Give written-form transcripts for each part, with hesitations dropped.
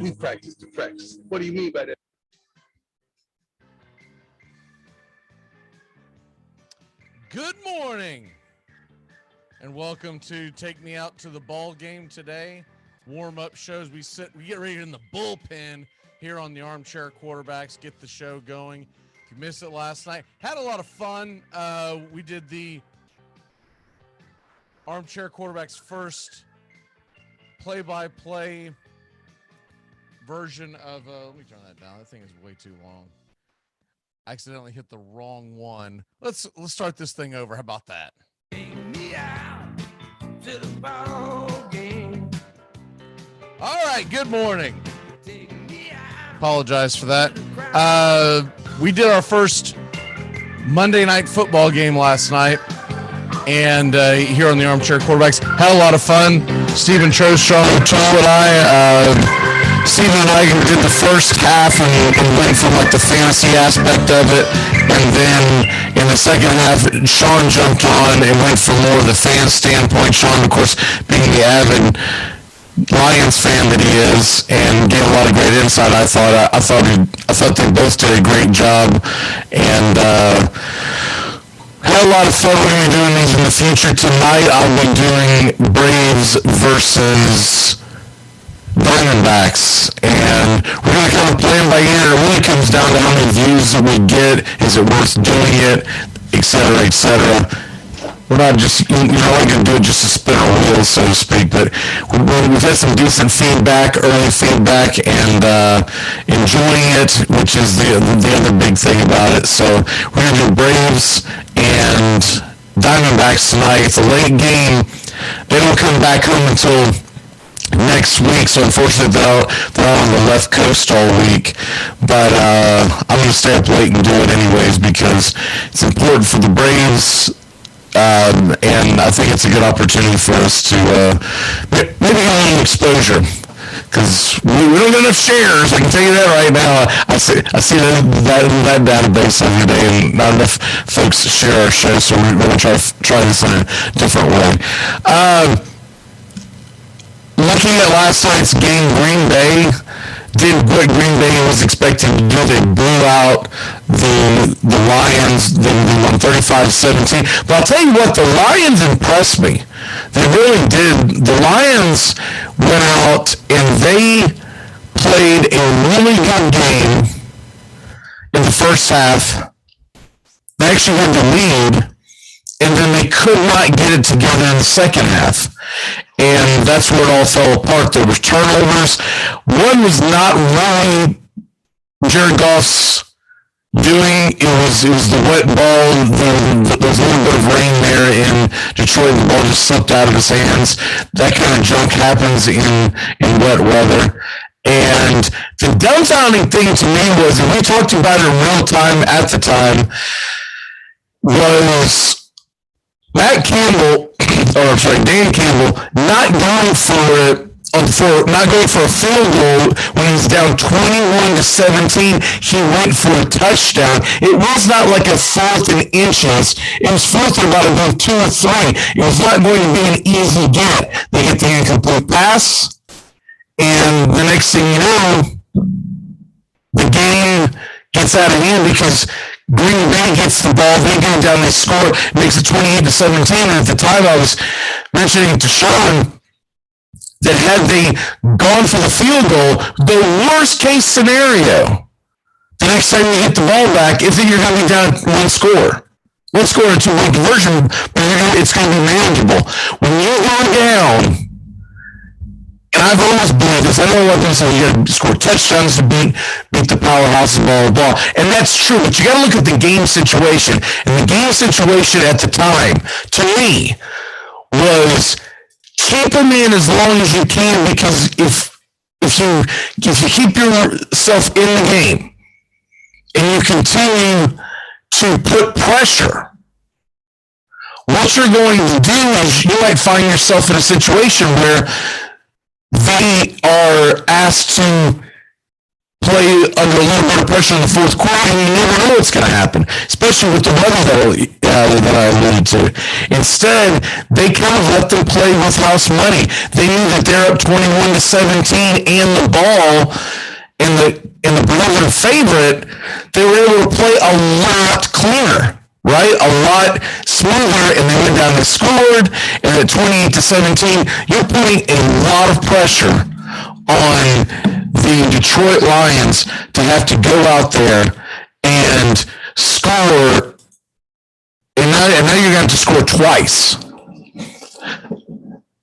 We've practiced to practice. What do you mean by that? Good morning, and welcome to Take Me Out to the Ball Game today. Warm-up shows. We get ready in the bullpen here on the Armchair Quarterbacks, get the show going. If you missed it last night, had a lot of fun. We did the Armchair Quarterbacks first play-by-play version of, let me turn that down. That thing is way too long. I accidentally hit the wrong one. Let's start this thing over. How about that? Take me out to the ball game. All right, good morning. Apologize for that. We did our first Monday night football game last night, and here on the Armchair Quarterbacks, had a lot of fun. Stephen Trostrom, Stephen and I did the first half and went from like the fantasy aspect of it, and then in the second half, Sean jumped on and went from more of the fan standpoint. Sean, of course, being the avid Lions fan that he is, and gave a lot of great insight. I thought they both did a great job, and had a lot of fun. We're going to be doing these in the future. Tonight, I'll be doing Braves versus Diamondbacks, and we're going to kind of play them by ear. It really comes down to how many views that we get. Is it worth doing it, et cetera, et cetera. We're not just, you're not going to do it just to spin our wheels, so to speak, but we've had some decent feedback, early feedback, and enjoying it, which is the other big thing about it. So we're going to do Braves and Diamondbacks tonight. It's a late game. They don't come back home until next week, so unfortunately they're on the left coast all week, but I'm going to stay up late and do it anyways because it's important for the Braves, and I think it's a good opportunity for us to maybe get a little exposure, because we don't get enough shares, I can tell you that right now. I see that database every day, and not enough folks share our show, so we're going to try this in a different way. Looking at last night's game, Green Bay did what Green Bay was expecting to do. They blew out the Lions. They won 35-17. But I'll tell you what, the Lions impressed me. They really did. The Lions went out and they played a really good game in the first half. They actually had the lead, and then they could not get it together in the second half. And that's where it all fell apart. There were turnovers. One was not really Jared Goff's doing. It was the wet ball. There was a little bit of rain there in Detroit. The ball just slipped out of his hands. That kind of junk happens in wet weather. And the dumbfounding thing to me was, and we talked about it in real time at the time, was Dan Campbell not going for a field goal when he's down 21-17. He went for a touchdown. It was not like a 4th and inches. It was 4th and about 2 or 3. It was not going to be an easy get. They get the incomplete pass, and the next thing you know, the game gets out of hand because Green Bay gets the ball, they go down, they score, makes it 28-17, and at the time I was mentioning to Sean that had they gone for the field goal, the worst case scenario, the next time you hit the ball back, is that you're going to be down one score in a 2-point conversion, but it's going to be manageable. When you go down, and I've always believed this, I know what they say, you got to score touchdowns to beat the powerhouse and blah, blah, blah. And that's true, but you got to look at the game situation. And the game situation at the time, to me, was keep them in as long as you can, because if you keep yourself in the game and you continue to put pressure, what you're going to do is you might find yourself in a situation where they are asked to play under a little bit of pressure in the fourth quarter, and you never know what's going to happen, especially with the weather that mentality that I alluded to. Instead, they kind of let them play with house money. They knew that they're up 21-17 and the ball in the beloved favorite, they were able to play a lot cleaner, right? A lot smoother, and they went down and scored, and at 28-17, you're putting a lot of pressure on the Detroit Lions to have to go out there and score, and now you're going to have to score twice.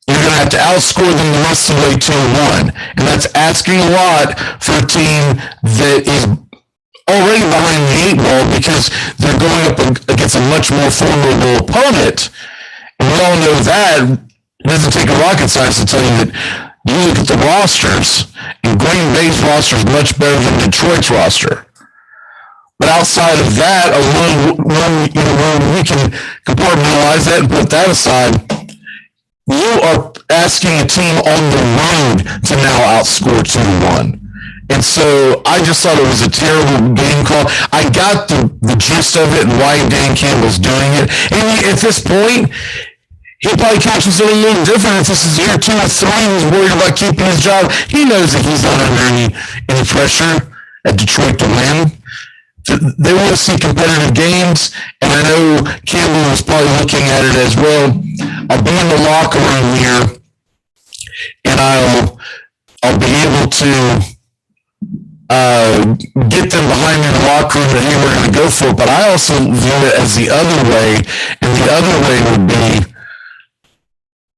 You're going to have to outscore them the rest of the way 2-1, and that's asking a lot for a team that is already behind the 8 ball because they're going up against a much more formidable opponent, and we all know that. It doesn't take a rocket science to tell you that. You look at the rosters, and Green Bay's roster is much better than Detroit's roster. But outside of that, when we can compartmentalize that and put that aside, you are asking a team on the road to now outscore 2-1. And so I just thought it was a terrible game call. I got the gist of it and why Dan Campbell's doing it. And at this point, he probably coaches it a little different if this is year 2 or 3 and he's worried about keeping his job. He knows that he's not under any pressure at Detroit to win. They want to see competitive games, and I know Campbell was probably looking at it as well. I'll be in the locker room here, and I'll be able to get them behind me in the locker room that, hey, we're going to go for it. But I also view it as the other way, and the other way would be,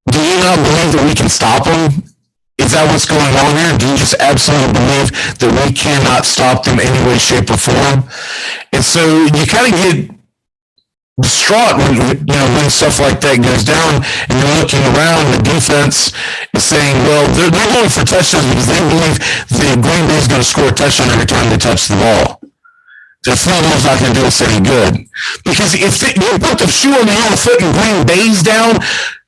do you not believe that we can stop them? Is that what's going on here? Do you just absolutely believe that we cannot stop them any way, shape, or form? And so you kind of get distraught when stuff like that goes down, and you're looking around, the defense is saying, well, they're going for touchdowns because they believe that Green Bay is going to score a touchdown every time they touch the ball. The field goal's not going to do us any good. Because if you put the shoe on the other foot and Green Bay's down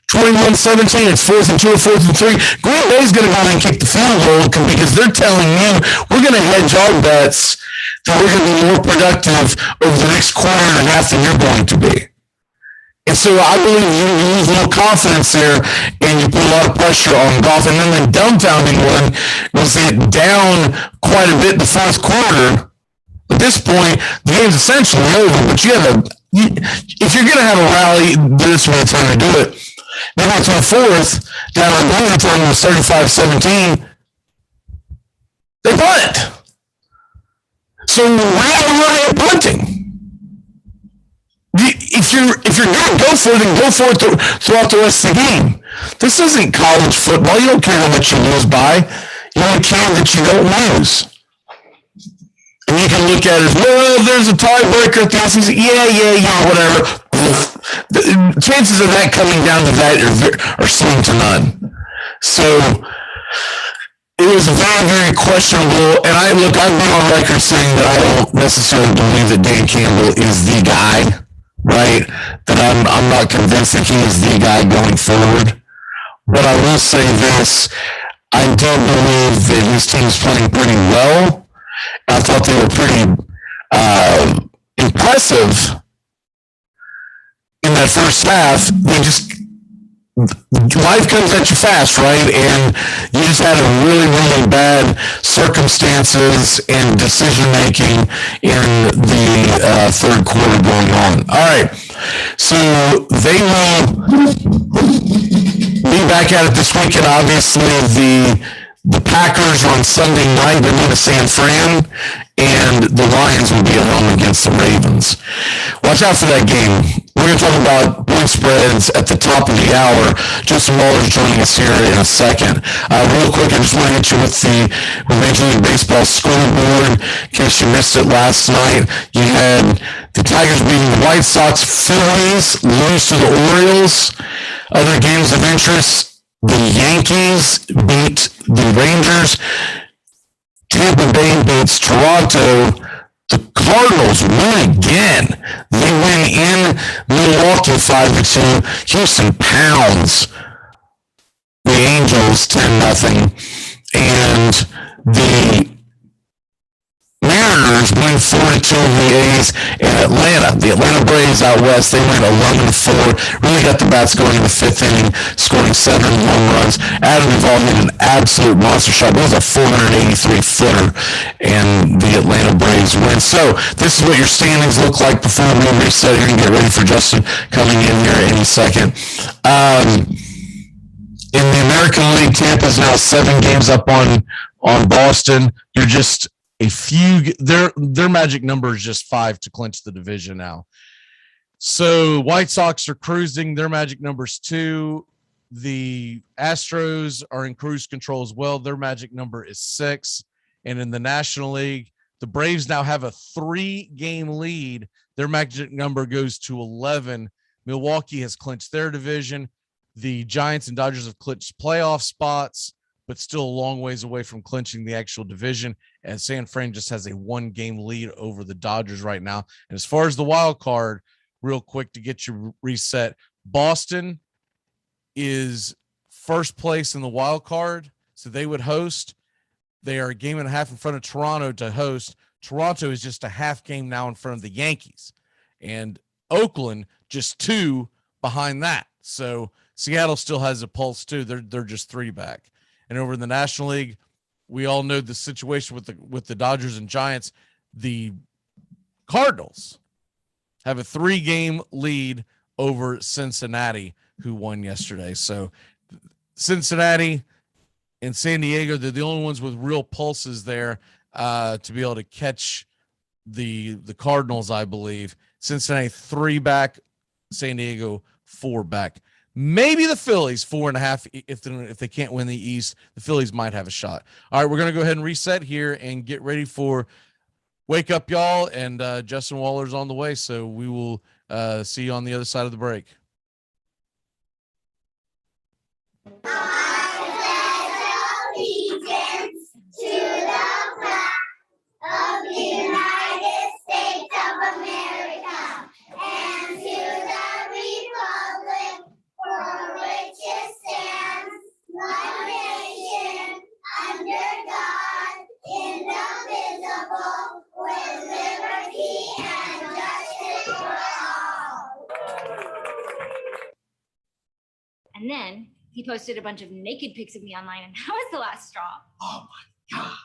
21-17, it's 4th and 2 or 4th and 3. Green Bay's going to go and kick the field goal because they're telling you we're going to hedge our bets that we're going to be more productive over the next quarter and a half than you're going to be. And so I believe you lose a little confidence there and you put a lot of pressure on Goff. And then the dumbfounding one was it down quite a bit in the 4th quarter. At this point, the game's essentially over, but if you're going to have a rally, this is the time to do it. Then went to the 4th, down on the time it was 35-17. They punt. So we're at punting. If you're going to go for it, then go for it throughout the rest of the game. This isn't college football. You don't care how much you lose by. You only care that you don't lose. And you can look at it as, well, there's a tiebreaker at the offseason. Yeah, whatever. The chances of that coming down to that are slim to none. So it was very, very questionable. And I've been on record saying that I don't necessarily believe that Dan Campbell is the guy, right? That I'm not convinced that he is the guy going forward. But I will say this, I do believe that his team's playing pretty well. I thought they were pretty impressive in that first half. Life comes at you fast, right? And you just had a really, really bad circumstances and decision making in the 3rd quarter going on. All right, so they will be back at it this weekend. Obviously, the Packers on Sunday night, they're going to San Fran, and the Lions will be at home against the Ravens. Watch out for that game. We're going to talk about point spreads at the top of the hour. Justin Waller's joining us here in a second. Real quick, I just want to hit you with the Major League Baseball scoreboard. In case you missed it last night, you had the Tigers beating the White Sox, Phillies lose to the Orioles. Other games of interest, the Yankees beat the Rangers. Tampa Bay beats Toronto. The Cardinals win again. They win in Milwaukee 5-2. Houston pounds the Angels 10-0. And the Mariners Mariners win 4-2 over the A's, and the Atlanta Braves out west, they went 11-4, really got the bats going in the fifth inning, scoring 7 home runs. Adam Duvall hit an absolute monster shot. That was a 483-footer, and the Atlanta Braves win. So this is what your standings look like before we reset here and get ready for Justin coming in here any second. In the American League, Tampa's now 7 games up on Boston. You're just a few. Their magic number is just 5 to clinch the division now. So White Sox are cruising. Their magic number's 2. The Astros are in cruise control as well. Their magic number is 6. And in the National League, the Braves now have a 3-game lead. Their magic number goes to 11. Milwaukee has clinched their division. The Giants and Dodgers have clinched playoff spots, but still a long ways away from clinching the actual division. And San Fran just has a 1-game lead over the Dodgers right now. And as far as the wild card, real quick to get you reset, Boston is first place in the wild card, so they would host. They are a game and a half in front of Toronto to host. Toronto is just a half game now in front of the Yankees, and Oakland just 2 behind that. So Seattle still has a pulse too. They're just 3 back. And over in the National League, we all know the situation with the Dodgers and Giants. The Cardinals have a 3-game lead over Cincinnati, who won yesterday. So Cincinnati and San Diego, they're the only ones with real pulses there to be able to catch the Cardinals, I believe. Cincinnati 3 back, San Diego 4 back. Maybe the Phillies 4.5. If they can't win the East, the Phillies might have a shot. All right, we're going to go ahead and reset here and get ready for Wake Up Y'all, and Justin Waller's on the way. So we will see you on the other side of the break. Allegiance to the flag of the United States of America and to the republic for which it stands, one nation, under God, indivisible, with liberty and justice for all. And then he posted a bunch of naked pics of me online, and that was the last straw. Oh my God.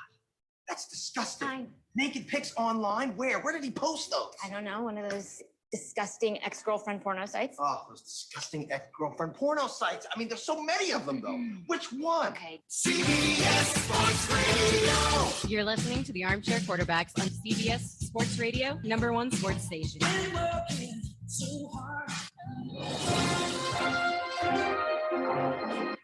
That's disgusting. I- Naked pics online? Where? Where did he post those? I don't know, one of those disgusting ex-girlfriend porno sites. Oh, those disgusting ex-girlfriend porno sites. I mean, there's so many of them, though. Which one? Okay. CBS Sports Radio. You're listening to the Armchair Quarterbacks on CBS Sports Radio, #1 sports station.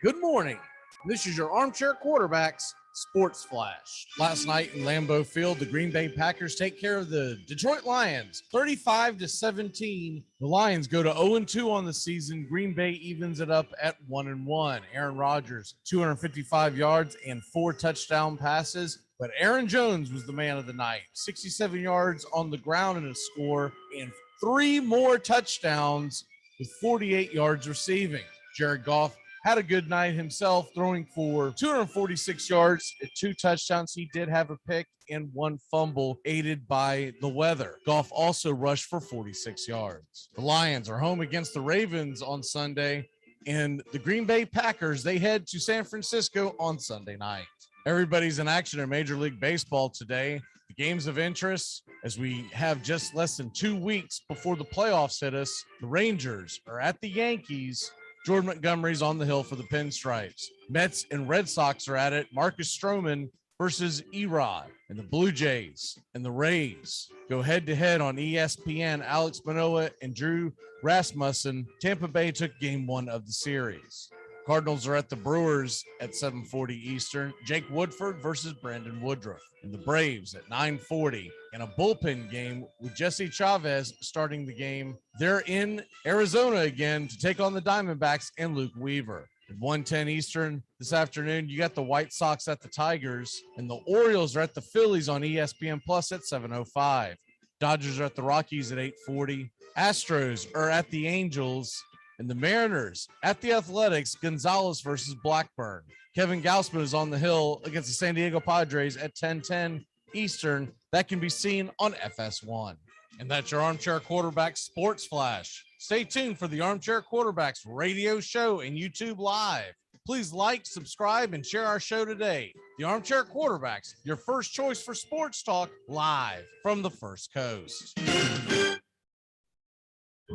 Good morning. This is your Armchair Quarterbacks Sports Flash. Last night in Lambeau Field, the Green Bay Packers take care of the Detroit Lions, 35-17. The Lions go to 0-2 on the season. Green Bay evens it up at 1-1. Aaron Rodgers, 255 yards and 4 touchdown passes. But Aaron Jones was the man of the night. 67 yards on the ground and a score, and 3 more touchdowns with 48 yards receiving. Jared Goff had a good night himself, throwing for 246 yards and 2 touchdowns. He did have a pick and 1 fumble, aided by the weather. Goff also rushed for 46 yards. The Lions are home against the Ravens on Sunday, and the Green Bay Packers, they head to San Francisco on Sunday night. Everybody's in action in Major League Baseball today. The games of interest, as we have just less than 2 weeks before the playoffs hit us, the Rangers are at the Yankees. Jordan Montgomery's on the hill for the Pinstripes. Mets and Red Sox are at it. Marcus Stroman versus Erod. And the Blue Jays and the Rays go head-to-head on ESPN. Alex Manoah and Drew Rasmussen. Tampa Bay took game 1 of the series. Cardinals are at the Brewers at 7:40 Eastern. Jake Woodford versus Brandon Woodruff. And the Braves at 9:40 in a bullpen game with Jesse Chavez starting the game. They're in Arizona again to take on the Diamondbacks and Luke Weaver. At 1:10 Eastern this afternoon, you got the White Sox at the Tigers, and the Orioles are at the Phillies on ESPN Plus at 7:05. Dodgers are at the Rockies at 8:40. Astros are at the Angels, and the Mariners at the Athletics. Gonzalez versus Blackburn. Kevin Gausman is on the hill against the San Diego Padres at 10:10. Eastern. That can be seen on FS1. And that's your Armchair Quarterback Sports Flash. Stay tuned for the Armchair Quarterbacks radio show and YouTube Live. Please like, subscribe, and share our show today. The Armchair Quarterbacks, your first choice for sports talk, live from the First Coast.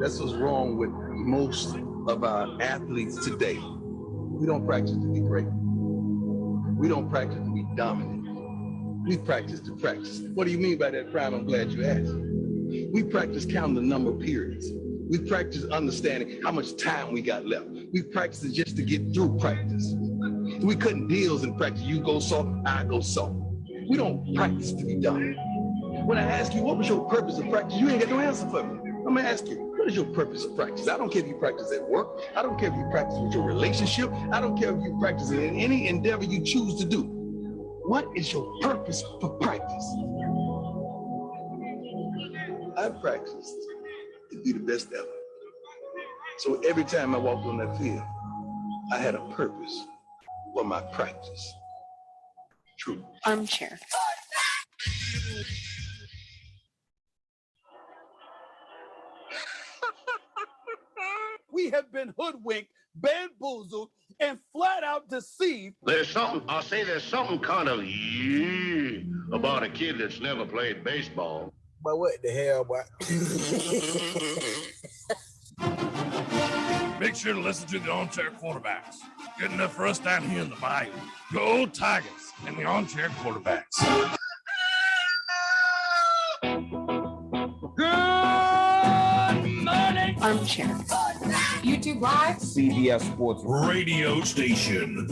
That's what's wrong with most of our athletes today. We don't practice to be great. We don't practice to be dominant. We practice to practice. What do you mean by that, Prime? I'm glad you asked. We practice counting the number of periods. We practice understanding how much time we got left. We practice just to get through practice. We cutting deals in practice. You go soft, I go soft. We don't practice to be done. When I ask you, what was your purpose of practice? You ain't got no answer for me. I'm gonna ask you, what is your purpose of practice? I don't care if you practice at work. I don't care if you practice with your relationship. I don't care if you practice in any endeavor you choose to do. What is your purpose for practice? I practiced to be the best ever. So every time I walked on that field, I had a purpose for my practice. True. Armchair. We have been hoodwinked, bamboozled, and flat out deceived. There's something kind of about a kid that's never played baseball. But what the hell, boy? Make sure to listen to the Armchair Quarterbacks. Good enough for us down here in the bayou. Go Tigers and the Armchair Quarterbacks. Good morning. Armchair. YouTube Live. CBS Sports Radio station.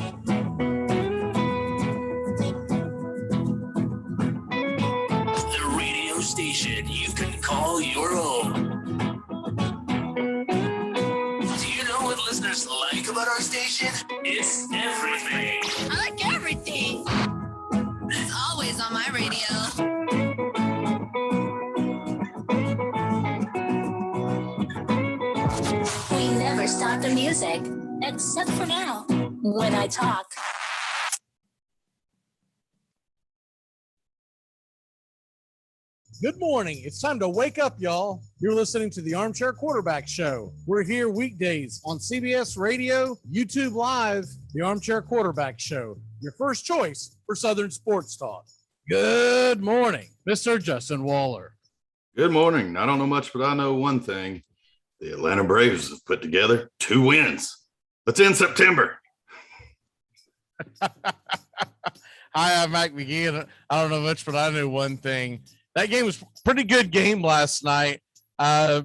The radio station you can call your own. Do you know what listeners like about our station? It's everything. I like everything. It's always on my radio. We never stop the music, except for now, when I talk. Good morning. It's time to wake up, y'all. You're listening to the Armchair Quarterback Show. We're here weekdays on CBS Radio, YouTube Live, the Armchair Quarterback Show, your first choice for Southern Sports Talk. Good morning, Mr. Justin Waller. Good morning. I don't know much, but I know one thing. The Atlanta Braves have put together 2 wins. Let's end September. Hi, I'm Mac McGee, and I don't know much, but I know one thing. That game was a pretty good game last night. I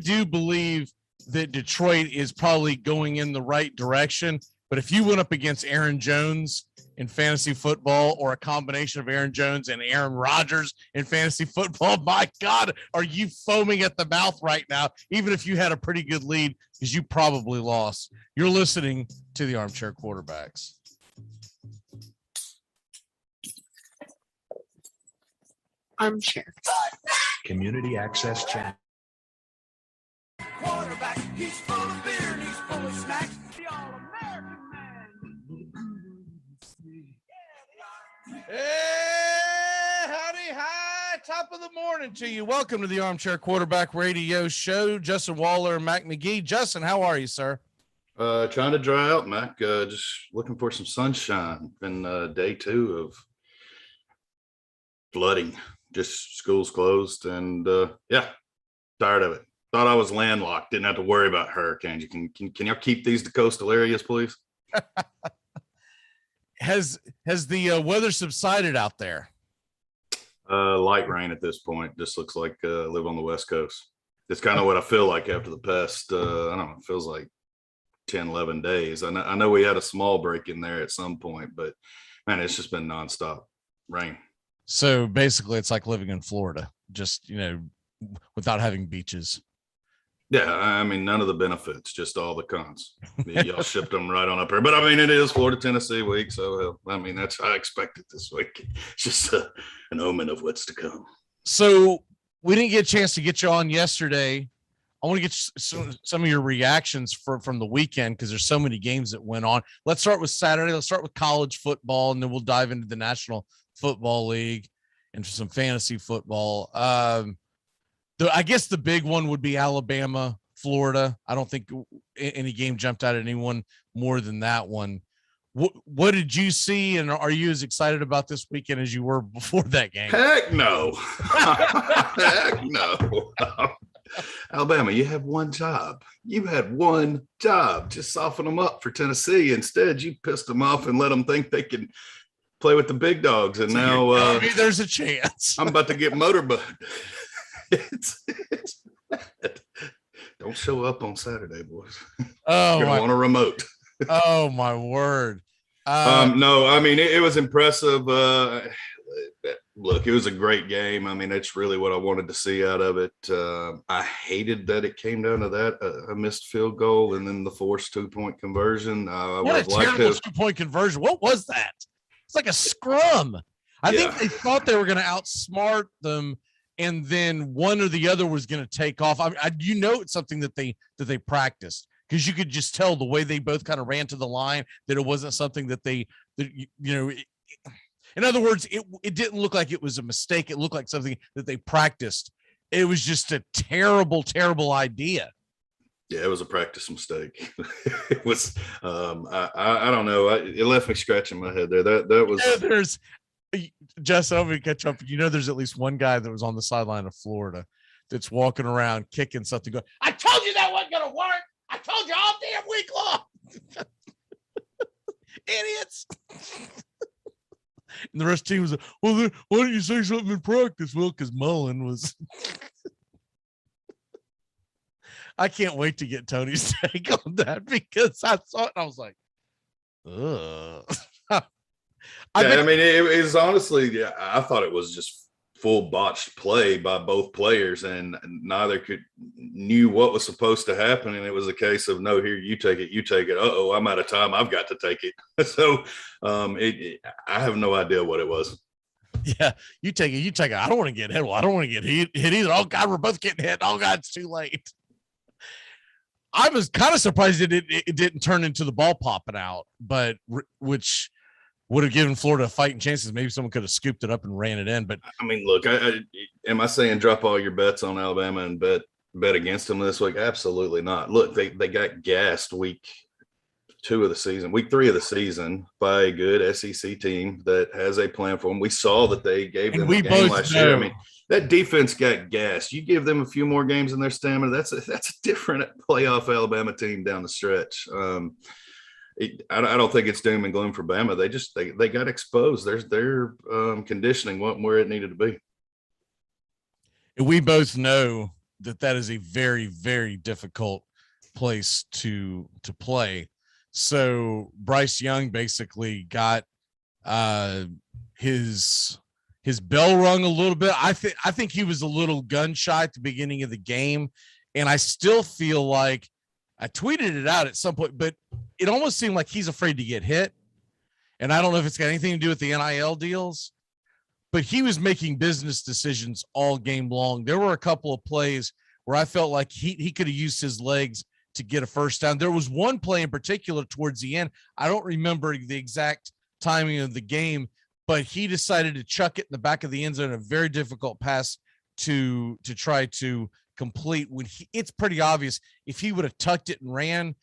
do believe that Detroit is probably going in the right direction, but if you went up against Aaron Jones in fantasy football or a combination of Aaron Jones and Aaron Rodgers in fantasy football, my God, are you foaming at the mouth right now, even if you had a pretty good lead, because you probably lost. You're listening to the Armchair Quarterbacks. Armchair. Community Access Channel. Quarterback, he's full of beer and he's full of snacks. The All-American man. Hey, howdy, hi, top of the morning to you. Welcome to the Armchair Quarterback Radio Show. Justin Waller and Mac McGee. Justin, how are you, sir? Trying to dry out, Mac. Just looking for some sunshine. Been day 2 of flooding. Just school's closed, and yeah, tired of it. Thought I was landlocked. Didn't have to worry about hurricanes. Can y'all keep these to coastal areas, please? Has the weather subsided out there? Light rain at this point. Just looks like I live on the West Coast. It's kind of what I feel like after the past, I don't know, it feels like 10, 11 days. I know we had a small break in there at some point, but man, it's just been nonstop rain. So basically it's like living in Florida, just, without having beaches. Yeah, I mean, none of the benefits, just all the cons. Y'all shipped them right on up here. But I mean, it is Florida, Tennessee week. So, I mean, that's how I expected this week. It's just an omen of what's to come. So we didn't get a chance to get you on yesterday. I want to get some of your reactions from the weekend, because there's so many games that went on. Let's start with Saturday. Let's start with college football, and then we'll dive into the National Football League. and some fantasy football. I guess the big one would be Alabama, Florida. I don't think any game jumped out at anyone more than that one. What did you see, and are you as excited about this weekend as you were before that game? Heck no. Heck no. Alabama, you have one job. You had one job. Just soften them up for Tennessee. Instead, you pissed them off and let them think they can play with the big dogs. And now there's a chance. I'm about to get motorboat. It's bad. Don't show up on Saturday, boys. Oh, you're gonna want a remote. Oh my word. No, I mean it was impressive. Look, it was a great game. I mean, that's really what I wanted to see out of it. I hated that it came down to that a missed field goal and then the forced 2-point conversion. What a terrible 2-point conversion. What was that? It's like a scrum. I think they thought they were going to outsmart them, and then one or the other was going to take off. It's something that they practiced, because you could just tell the way they both kind of ran to the line that it wasn't something that in other words, it didn't look like it was a mistake. It looked like something that they practiced. It was just a terrible, terrible idea. Yeah, it was a practice mistake. It was, I don't know. It left me scratching my head there. That was. There's, Jess, I'm going to catch up. There's at least one guy that was on the sideline of Florida that's walking around kicking something. Going, I told you that wasn't going to work. I told you all damn week long. Idiots. And the rest of the team was like, well, then, why don't you say something in practice? Well, because Mullen was. I can't wait to get Tony's take on that, because I saw it and I was like, ugh. I mean, it was honestly, I thought it was just full botched play by both players, and neither knew what was supposed to happen. And it was a case of, no, here, you take it. Uh-oh, I'm out of time. I've got to take it. So I have no idea what it was. Yeah, you take it. I don't want to get hit. Well, I don't want to get hit either. Oh God, we're both getting hit. Oh God, it's too late. I was kind of surprised that it didn't turn into the ball popping out, but which would have given Florida fighting chances. Maybe someone could have scooped it up and ran it in. But I mean, look, am I saying drop all your bets on Alabama and bet against them this week? Absolutely not. Look, they got gassed week 2 of the season, week 3 of the season, by a good SEC team that has a plan for them. We saw that they gave them a game last year. I mean, that defense got gassed. You give them a few more games in their stamina, that's a different playoff Alabama team down the stretch. I don't think it's doom and gloom for Bama. They got exposed. Their conditioning wasn't where it needed to be. And we both know that is a very, very difficult place to play. So Bryce Young basically got his bell rung a little bit. I think he was a little gun shy at the beginning of the game, and I still feel like I tweeted it out at some point, but it almost seemed like he's afraid to get hit. And I don't know if it's got anything to do with the NIL deals, but he was making business decisions all game long. There were a couple of plays where I felt like he could have used his legs to get a first down. There was one play in particular towards the end. I don't remember the exact timing of the game, but he decided to chuck it in the back of the end zone, a very difficult pass to try to complete, when it's pretty obvious if he would have tucked it and ran,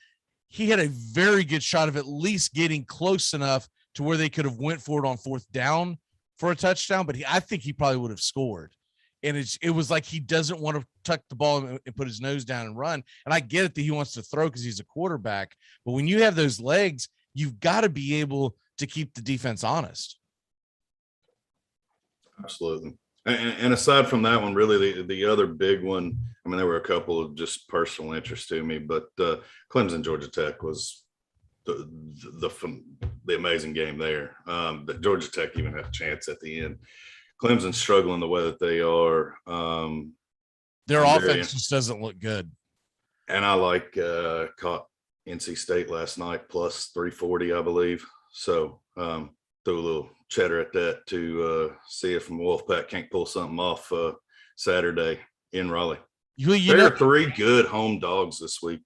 he had a very good shot of at least getting close enough to where they could have went for it on 4th down for a touchdown. But I think he probably would have scored. And it was like he doesn't want to tuck the ball and put his nose down and run. And I get it that he wants to throw because he's a quarterback. But when you have those legs, you've got to be able to keep the defense honest. Absolutely. And aside from that one, really the other big one, I mean, there were a couple of just personal interest to me, but Clemson, Georgia Tech was the amazing game there. That Georgia Tech even had a chance at the end. Clemson's struggling the way that they are. Their offense just doesn't look good. And I caught NC State last night plus 340, I believe. So threw a little cheddar at that to see if Wolfpack can't pull something off Saturday in Raleigh. There are 3 good home dogs this week.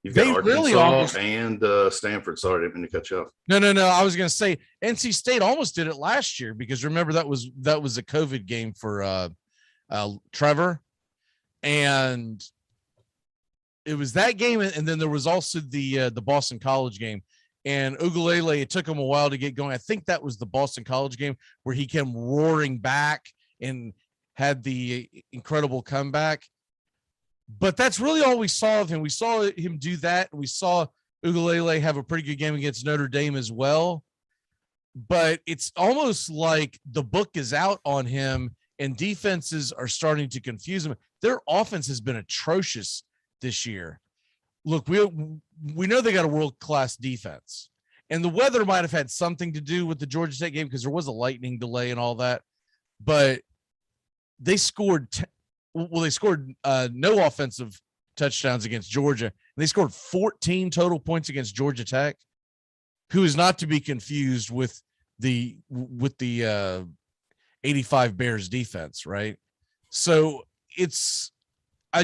You've They got really Arkansas almost- and Stanford. Sorry, I didn't mean to cut you off. No. I was going to say NC State almost did it last year because remember that was a COVID game for Trevor, and it was that game, and then there was also the Boston College game. And Ugalele, it took him a while to get going. I think that was the Boston College game where he came roaring back and had the incredible comeback. But that's really all we saw of him. We saw him do that. We saw Ugalele have a pretty good game against Notre Dame as well. But it's almost like the book is out on him and defenses are starting to confuse him. Their offense has been atrocious this year. Look, we know they got a world-class defense, and the weather might have had something to do with the Georgia State game because there was a lightning delay and all that, but they scored no offensive touchdowns against Georgia. And they scored 14 total points against Georgia Tech, who is not to be confused with the 85 Bears defense, right? So I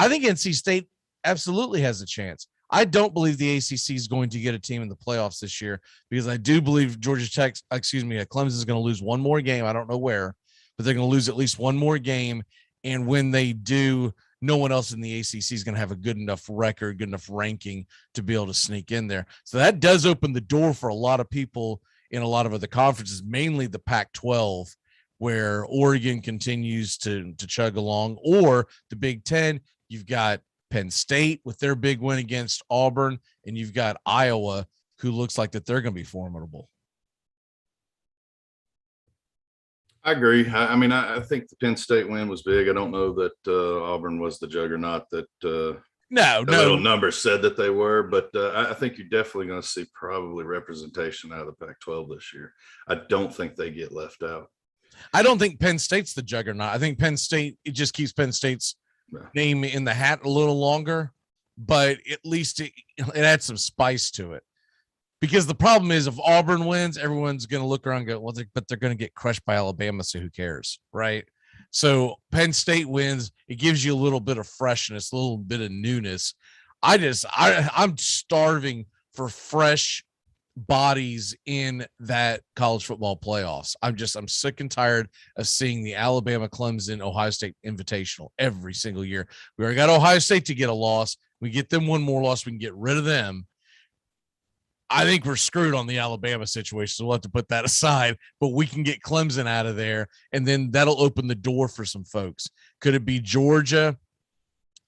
think NC State absolutely has a chance. I don't believe the ACC is going to get a team in the playoffs this year because I do believe Clemson is going to lose one more game. I don't know where, but they're going to lose at least one more game. And when they do, no one else in the ACC is going to have a good enough record, good enough ranking to be able to sneak in there. So that does open the door for a lot of people in a lot of other conferences, mainly the Pac-12, where Oregon continues to chug along, or the Big Ten. You've got Penn State with their big win against Auburn, and you've got Iowa, who looks like that they're going to be formidable. I agree. I mean, I think the Penn State win was big. I don't know that Auburn was the juggernaut that little numbers said that they were, but I think you're definitely going to see probably representation out of the Pac-12 this year. I don't think they get left out. I don't think Penn State's the juggernaut. I think Penn State, it just keeps Penn State's name in the hat a little longer, but at least it adds some spice to it. Because the problem is, if Auburn wins, everyone's going to look around and go, well, but they're going to get crushed by Alabama, so who cares, right? So Penn State wins. It gives you a little bit of freshness, a little bit of newness. I'm starving for fresh bodies in that college football playoffs. I'm sick and tired of seeing the Alabama, Clemson, Ohio State Invitational every single year. We already got Ohio State to get a loss. We get them one more loss, we can get rid of them. I think we're screwed on the Alabama situation, so we'll have to put that aside, but we can get Clemson out of there, and then that'll open the door for some folks. Could it be Georgia?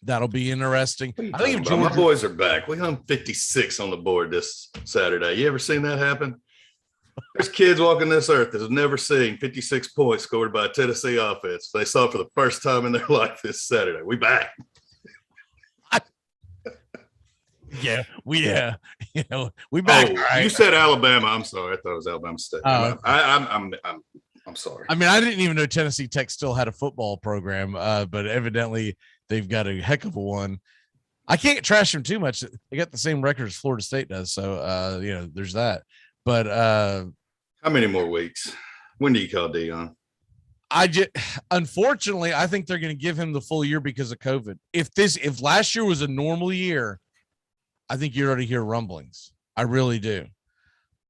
That'll be interesting. I think if my boys are back. We hung 56 on the board this Saturday. You ever seen that happen? There's kids walking this earth that have never seen 56 points scored by a Tennessee offense. They saw it for the first time in their life this Saturday. We back. We back. Right. You said Alabama. I'm sorry. I thought it was Alabama State. I'm sorry. I mean, I didn't even know Tennessee Tech still had a football program, but evidently they've got a heck of a one. I can't trash them too much. They got the same record as Florida State does, so there's that. But how many more weeks? When do you call Dion? Unfortunately, I think they're going to give him the full year because of COVID. If last year was a normal year, I think you already hear rumblings. I really do.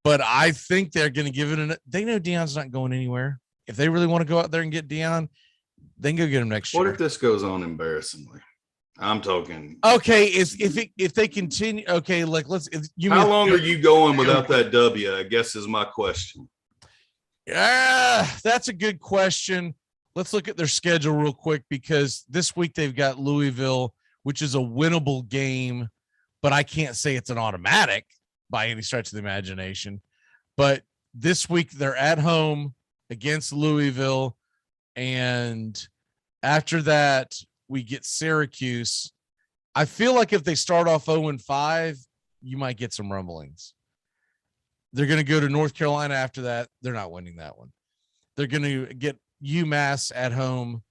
But I think they're going to give it they know Dion's not going anywhere. If they really want to go out there and get Dion, they can go get him next year. What if this goes on embarrassingly? I'm talking. Okay, if they continue, okay, like how long are you going without that W? I guess is my question. Yeah, that's a good question. Let's look at their schedule real quick because this week they've got Louisville, which is a winnable game. But I can't say it's an automatic by any stretch of the imagination. But this week they're at home against Louisville. And after that, we get Syracuse. I feel like if they start off 0-5, you might get some rumblings. They're going to go to North Carolina after that. They're not winning that one. They're going to get UMass at home.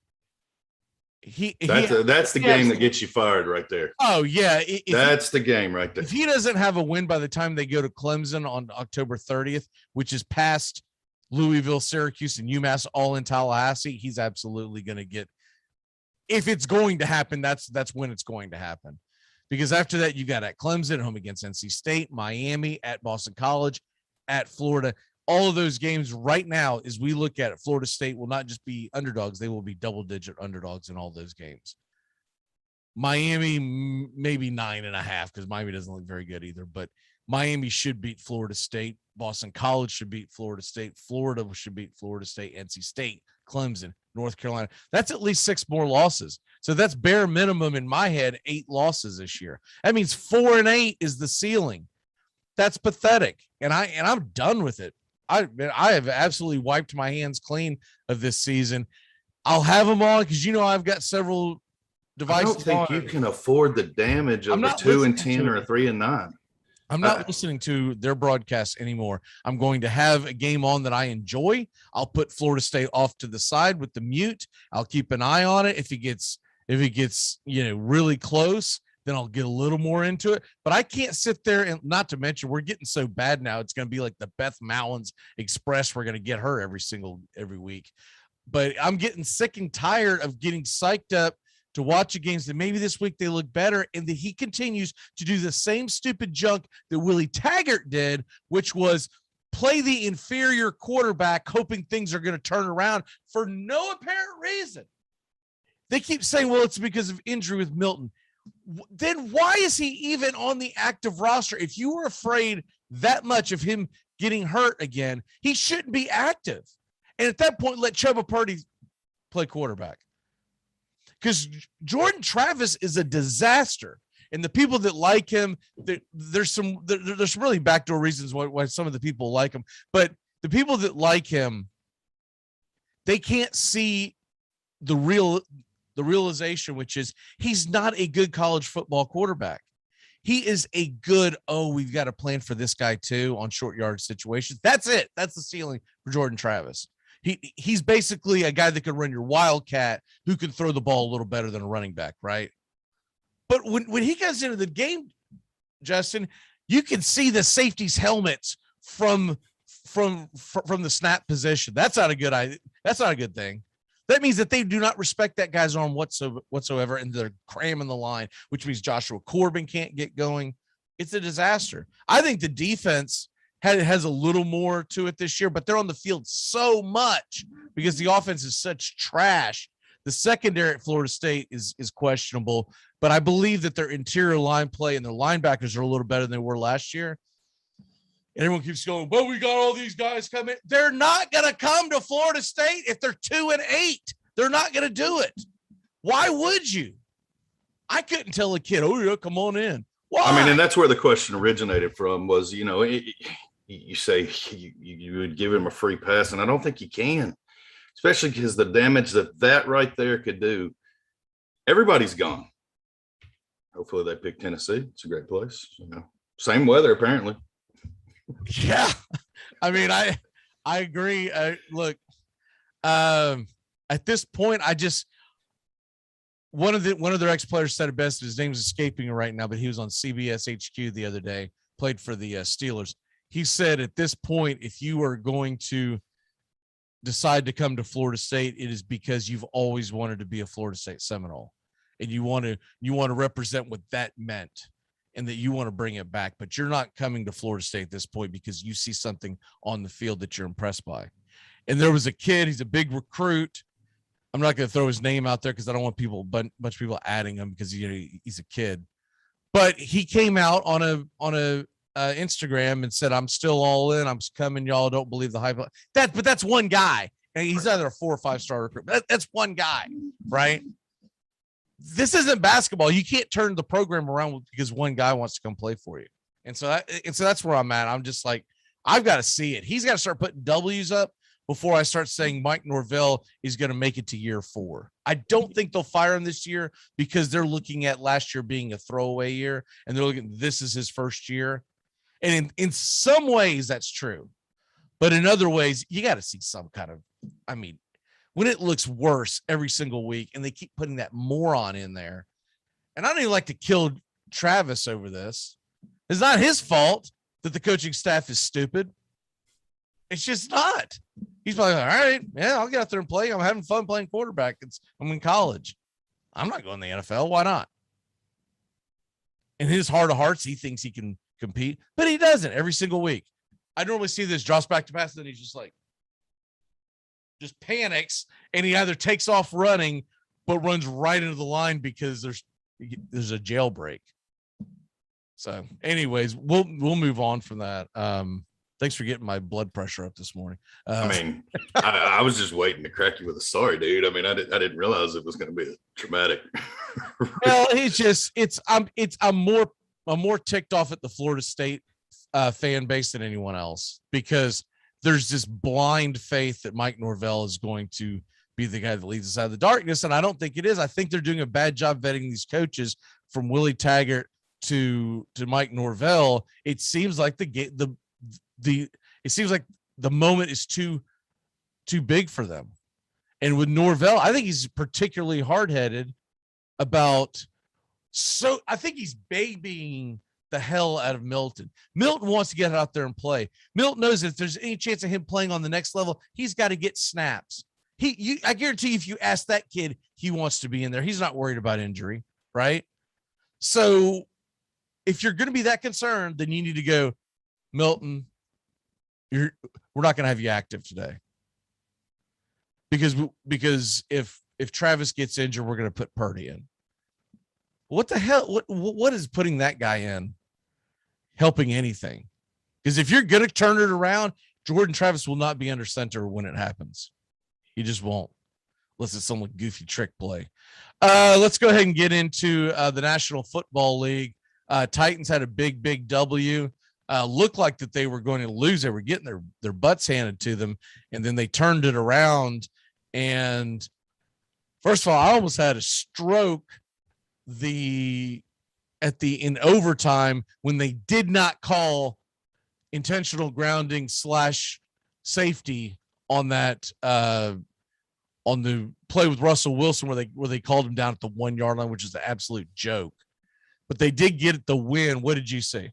That's the game that gets you fired right there. Oh, yeah. That's the game right there. If he doesn't have a win by the time they go to Clemson on October 30th, which is past Louisville, Syracuse, and UMass all in Tallahassee, he's absolutely going to get – if it's going to happen, that's when it's going to happen. because after that, you got at Clemson, home against NC State, Miami, at Boston College, at Florida. All of those games right now, as we look at it, Florida State will not just be underdogs, they will be double-digit underdogs in all those games. Miami, maybe 9.5, because Miami doesn't look very good either, but Miami should beat Florida State. Boston College should beat Florida State. Florida should beat Florida State, NC State, Clemson, North Carolina. That's at least 6 more losses. So that's bare minimum in my head, 8 losses this year. That means 4-8 is the ceiling. That's pathetic. And I'm done with it. I have absolutely wiped my hands clean of this season. I'll have them on because I've got several devices. I don't think you can afford the damage of a 2-10 or a 3-9. I'm not listening to their broadcasts anymore. I'm going to have a game on that I enjoy. I'll put Florida State off to the side with the mute. I'll keep an eye on it. If it gets really close, then I'll get a little more into it. But I can't sit there, and not to mention we're getting so bad now. It's going to be like the Beth Mowins Express. We're going to get her every week. But I'm getting sick and tired of getting psyched up to watch the games that maybe this week they look better, and that he continues to do the same stupid junk that Willie Taggart did, which was play the inferior quarterback, hoping things are going to turn around for no apparent reason. They keep saying, well, it's because of injury with Milton. Then why is he even on the active roster? If you were afraid that much of him getting hurt again, he shouldn't be active. And at that point, let Chuba Purdy play quarterback. Because Jordan Travis is a disaster, and the people that like him, there's some really backdoor reasons why some of the people like him. But the people that like him, they can't see the realization, which is he's not a good college football quarterback. He is a good, we've got a plan for this guy too on short yard situations. That's it. That's the ceiling for Jordan Travis. He's basically a guy that can run your wildcat, who can throw the ball a little better than a running back, right? But when he comes into the game, Justin, you can see the safety's helmets from the snap position. That's not a good idea. That's not a good thing. That means that they do not respect that guy's arm whatsoever, and they're cramming the line, which means Joshua Corbin can't get going. It's a disaster. I think the defense has a little more to it this year, but they're on the field so much because the offense is such trash. The secondary at Florida State is questionable, but I believe that their interior line play and their linebackers are a little better than they were last year. And everyone keeps going, well, we got all these guys coming. They're not going to come to Florida State if they're 2-8. They're not going to do it. Why would you? I couldn't tell a kid, oh, yeah, come on in. Why? I mean, and that's where the question originated from was, you say you would give him a free pass, and I don't think you can, especially because the damage that right there could do. Everybody's gone. Hopefully they pick Tennessee. It's a great place. Same weather apparently. Yeah, I mean, I agree. Look, at this point, one of their ex-players said it best. His name's escaping right now, but he was on CBS HQ the other day. Played for the Steelers. He said at this point, if you are going to decide to come to Florida State, it is because you've always wanted to be a Florida State Seminole, and you want to represent what that meant, and that you want to bring it back. But you're not coming to Florida State at this point because you see something on the field that you're impressed by. And there was a kid, he's a big recruit. I'm not going to throw his name out there because I don't want a bunch of people adding him because he's a kid. But he came out on a Instagram and said, I'm still all in. I'm coming. Y'all don't believe the hype. But that's one guy. And he's either a 4 or 5 star recruit. That's one guy, right? This isn't basketball. You can't turn the program around because one guy wants to come play for you. And so that's where I'm at. I'm just like, I've got to see it. He's got to start putting W's up before I start saying Mike Norvell is going to make it to year 4. I don't think they'll fire him this year because they're looking at last year being a throwaway year, and they're looking, this is his first year. And in some ways that's true, but in other ways, you got to see some kind of, when it looks worse every single week and they keep putting that moron in there. And I don't even like to kill Travis over this. It's not his fault that the coaching staff is stupid. It's just not. He's probably like, all right, yeah, I'll get out there and play. I'm having fun playing quarterback. I'm in college. I'm not going to the NFL. Why not? In his heart of hearts, he thinks he can compete, but he doesn't every single week. I normally see this drops back to pass, and then he's just panics, and he either takes off running, but runs right into the line because there's a jailbreak. So anyways, we'll move on from that. Thanks for getting my blood pressure up this morning. I mean, I was just waiting to crack you with a sorry, dude. I mean, I didn't realize it was going to be a traumatic. Well, I'm more ticked off at the Florida State fan base than anyone else, because there's this blind faith that Mike Norvell is going to be the guy that leads us out of the darkness. And I don't think it is. I think they're doing a bad job vetting these coaches, from Willie Taggart to Mike Norvell. It seems like it seems like the moment is too big for them. And with Norvell, I think he's particularly hard-headed about, so I think he's babying the hell out of Milton. Milton wants to get out there and play. Milton knows that if there's any chance of him playing on the next level, he's got to get snaps. I guarantee you, if you ask that kid, he wants to be in there. He's not worried about injury, right? So if you're going to be that concerned, then you need to go, Milton, we're not going to have you active today. Because if Travis gets injured, we're going to put Purdy in. What the hell? What is putting that guy in helping anything? Because if you're going to turn it around, Jordan Travis will not be under center when it happens. He just won't, unless it's some goofy trick play. Let's go ahead and get into the National Football League. Titans had a big W. Looked like that they were going to lose. They were getting their butts handed to them, and then they turned it around. And first of all, I almost had a stroke in overtime when they did not call intentional grounding / safety on that on the play with Russell Wilson where they called him down at the 1 yard line, which is an absolute joke. But they did get the win. What did you see?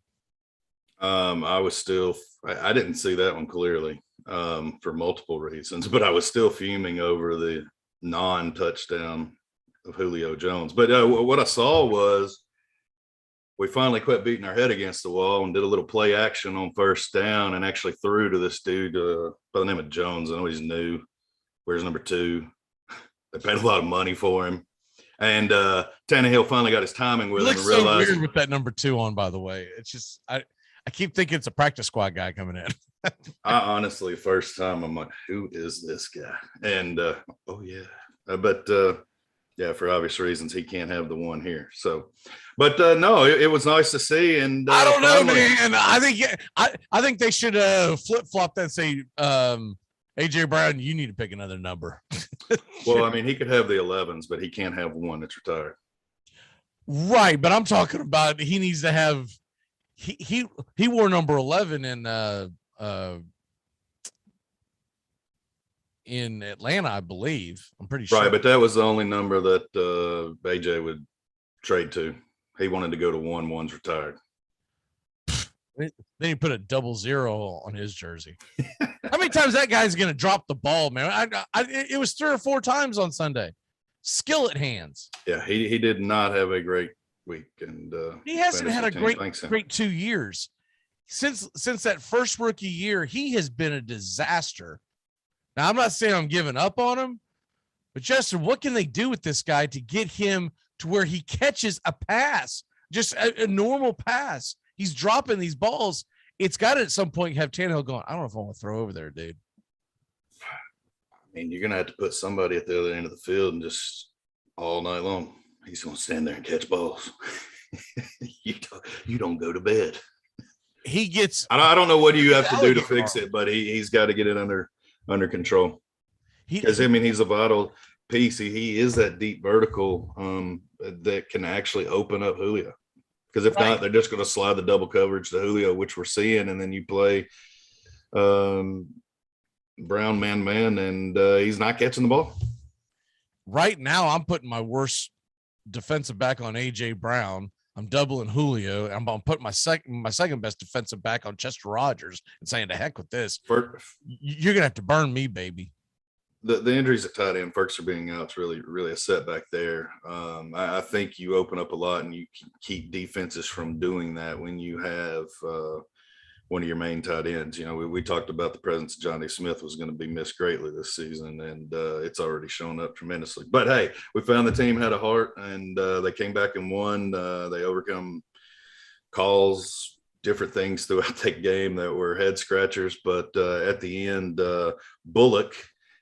I didn't see that one clearly for multiple reasons, but I was still fuming over the non-touchdown of Julio Jones. But what I saw was we finally quit beating our head against the wall and did a little play action on first down and actually threw to this dude by the name of Jones. I know he's new. Where's number 2? They paid a lot of money for him. And Tannehill finally got his timing with him and realized. So weird with that number 2 on, by the way. It's just I keep thinking it's a practice squad guy coming in. I honestly, first time I'm like, who is this guy? And yeah, for obvious reasons, he can't have the one here. So, but no, it was nice to see. And I don't know, man. I think they should flip flop that and say, AJ Brown, you need to pick another number. Well, I mean, he could have the 11s, but he can't have one that's retired. Right, but I'm talking about he needs to have. He wore number 11 in Atlanta, I believe. I'm pretty sure. Right, but that was the only number that AJ would trade to. He wanted to go to 1. 1's retired. Then he put a 00 on his jersey. How many times that guy's going to drop the ball, man? It was 3 or 4 times on Sunday. Skillet hands. Yeah, he did not have a great week, and he hasn't had a great 2 years. Since that first rookie year, he has been a disaster. Now, I'm not saying I'm giving up on him, but Justin, what can they do with this guy to get him to where he catches a pass, just a normal pass? He's dropping these balls. It's got to at some point have Tannehill going, I don't know if I want to throw over there, dude. I mean, you're going to have to put somebody at the other end of the field and just all night long. He's going to stand there and catch balls. You don't go to bed. He gets. I don't know what you have to do to fix it, but he's got to get it under control. Because I mean, he's a vital piece. He is that deep vertical that can actually open up Julio. Because if not, they're just going to slide the double coverage to Julio, which we're seeing, and then you play Brown man, and he's not catching the ball. Right now, I'm putting my worst defensive back on AJ Brown. I'm doubling Julio. I'm putting my second best defensive back on Chester Rogers and saying, to heck with this. You're gonna have to burn me, baby. the injuries at tight end, Ferguson being out, is really a setback there. I think you open up a lot, and you can keep defenses from doing that when you have one of your main tight ends. You know, we talked about the presence of Johnny Smith was going to be missed greatly this season, and it's already shown up tremendously. But hey, we found the team had a heart, and they came back and won. They overcome calls, different things throughout that game that were head scratchers. But at the end, Bullock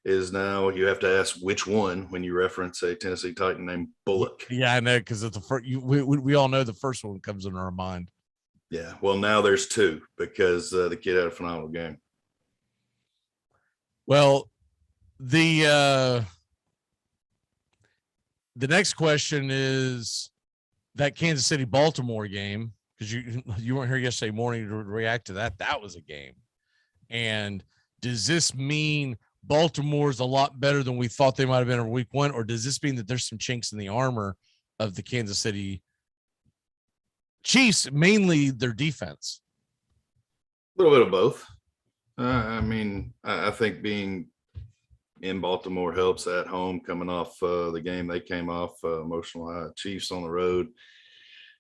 is now, you have to ask which one when you reference a Tennessee Titan named Bullock. Yeah, I know, because it's the first. We all know the first one comes in our mind. Yeah, well, now there's two because the kid had a phenomenal game. Well, the next question is that Kansas City Baltimore game, because you weren't here yesterday morning to react to that. That was a game, and does this mean Baltimore's a lot better than we thought they might have been in week one, or does this mean that there's some chinks in the armor of the Kansas City Chiefs, mainly their defense? A little bit of both. I mean, I think being in Baltimore helps at home, coming off the game they came off, emotional high. Chiefs on the road.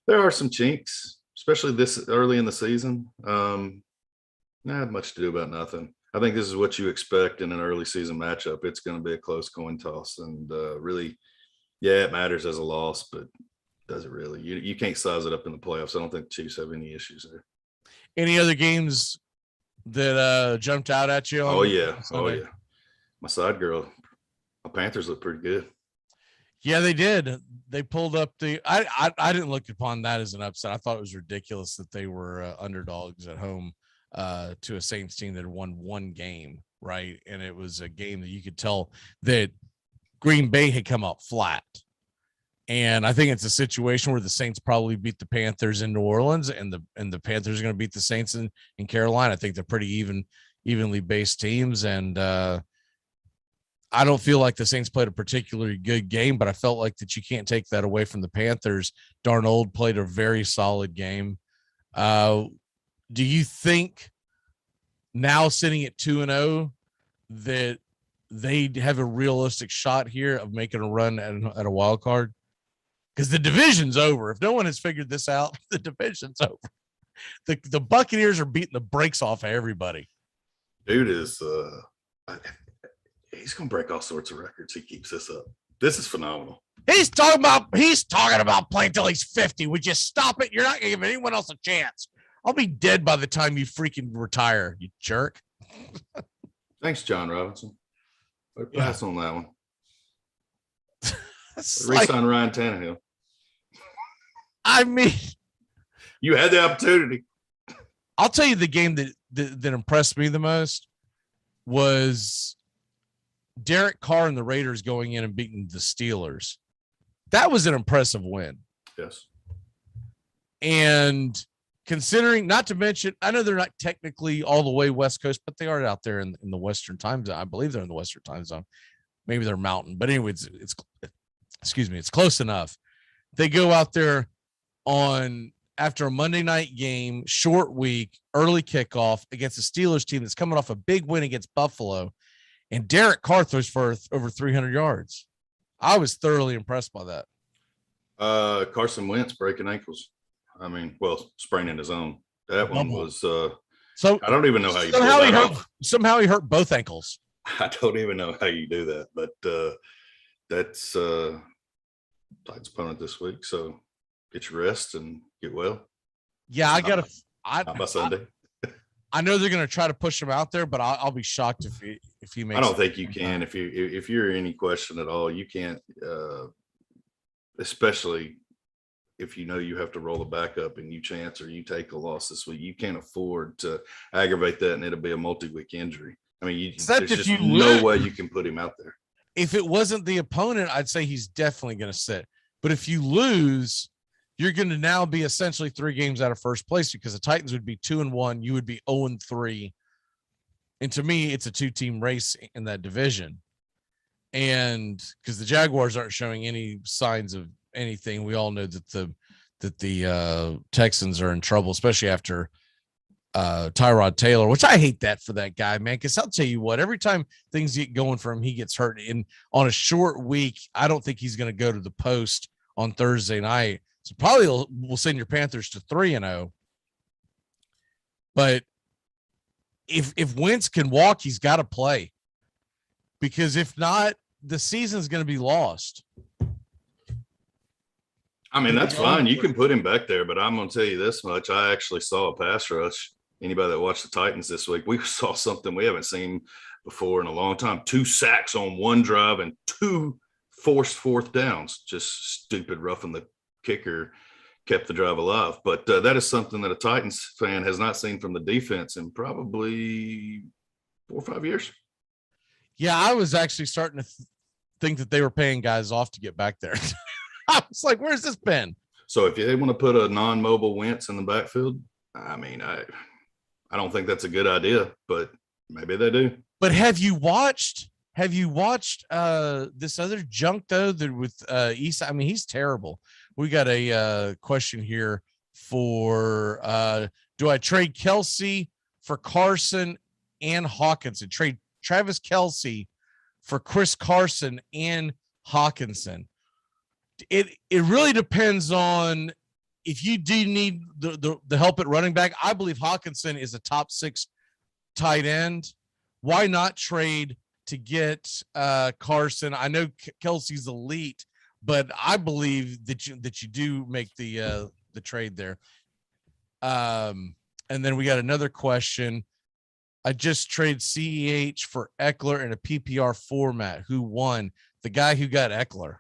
There are some chinks, especially this early in the season. Not much to do about nothing. I think this is what you expect in an early season matchup. It's going to be a close coin toss, and really, yeah, it matters as a loss, but does it really? You can't size it up in the playoffs. I don't think the Chiefs have any issues there. Any other games that jumped out at you? Oh yeah. My side girl, my Panthers look pretty good. Yeah, they did. They pulled up the. I didn't look upon that as an upset. I thought it was ridiculous that they were underdogs at home to a Saints team that had won one game, right? And it was a game that you could tell that Green Bay had come out flat. And I think it's a situation where the Saints probably beat the Panthers in New Orleans, and the Panthers are going to beat the Saints in Carolina. I think they're pretty evenly based teams, and I don't feel like the Saints played a particularly good game, but I felt like that you can't take that away from the Panthers. Darnold played a very solid game. Do you think now sitting at 2-0 that they have a realistic shot here of making a run at a wild card? Because the division's over. If no one has figured this out, the division's over. The Buccaneers are beating the brakes off of everybody. Dude is he's gonna break all sorts of records. He keeps this up. This is phenomenal. He's talking about playing till he's 50. Would you stop it? You're not gonna give anyone else a chance. I'll be dead by the time you freaking retire, you jerk. Thanks, John Robinson. Pass on that one. Like, Ryan Tannehill. I mean, you had the opportunity. I'll tell you the game that impressed me the most was Derek Carr and the Raiders going in and beating the Steelers. That was an impressive win. Yes. And considering, not to mention, I know they're not technically all the way West Coast, but they are out there in the Western time zone. I believe they're in the Western time zone. Maybe they're Mountain, but anyway, it's close enough. They go out there after a Monday night game, short week, early kickoff against the Steelers team that's coming off a big win against Buffalo, and Derek Carr throws for over 300 yards. I was thoroughly impressed by that. Carson Wentz breaking ankles. I mean, spraining his own. That one was so I don't even know how you somehow he hurt both ankles. I don't even know how you do that, but that's Titans opponent this week. So get your rest and get well. Yeah, by Sunday. I know they're going to try to push him out there, but I'll be shocked if he makes. I don't think you can. If you're any question at all, you can't. Especially if you know you have to roll a backup and you chance or you take a loss this week, you can't afford to aggravate that, and it'll be a multi-week injury. I mean, there's just no way you can put him out there. If it wasn't the opponent, I'd say he's definitely going to sit. But if you lose, you're going to now be essentially 3 games out of first place, because the Titans would be 2-1. You would be 0-3. And to me, it's a 2-team race in that division. And because the Jaguars aren't showing any signs of anything, we all know that the Texans are in trouble, especially after Tyrod Taylor, which I hate that for that guy, man. Because I'll tell you what, every time things get going for him, he gets hurt. And on a short week, I don't think he's going to go to the post on Thursday night. So probably we'll send your Panthers to 3-0. But if Wentz can walk, he's got to play. Because if not, the season's going to be lost. I mean, that's fine. You can put him back there, but I'm going to tell you this much. I actually saw a pass rush. Anybody that watched the Titans this week, we saw something we haven't seen before in a long time. 2 sacks on one drive and 2 forced fourth downs. Just stupid roughing the kicker kept the drive alive. But that is something that a Titans fan has not seen from the defense in probably 4 or 5 years. Yeah, I was actually starting to think that they were paying guys off to get back there. I was like, where's this been? So if they want to put a non-mobile Wentz in the backfield, I mean, I don't think that's a good idea, but maybe they do. But have you watched this other junk though that with East? I mean, he's terrible. We got a question here for do I trade Kelsey for Carson and Hawkinson? Trade Travis Kelsey for Chris Carson and Hawkinson. It really depends on if you do need the help at running back. I believe Hawkinson is a top 6 tight end. Why not trade to get Carson? I know Kelsey's elite, but I believe that you do make the trade there. And then we got another question. I just traded CEH for Eckler in a PPR format. Who won? The guy who got Eckler.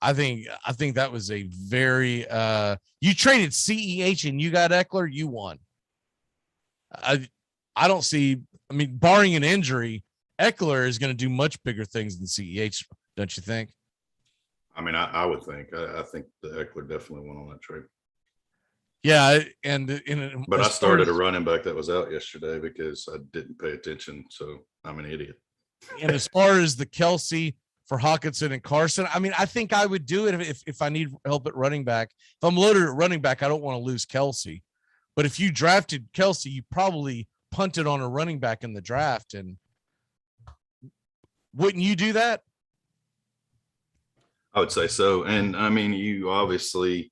I think that was a very you traded CEH and you got Eckler, you won. I don't see, I mean, barring an injury, Eckler is going to do much bigger things than CEH, don't you think? I mean, I would think. I think the Eckler definitely won on that trade. Yeah, but I started a running back that was out yesterday because I didn't pay attention, so I'm an idiot. And as far as the Kelsey for Hawkinson and Carson, I mean, I think I would do it if I need help at running back. If I'm loaded at running back, I don't want to lose Kelsey. But if you drafted Kelsey, you probably punted on a running back in the draft. And wouldn't you do that? I would say so. And I mean, you obviously,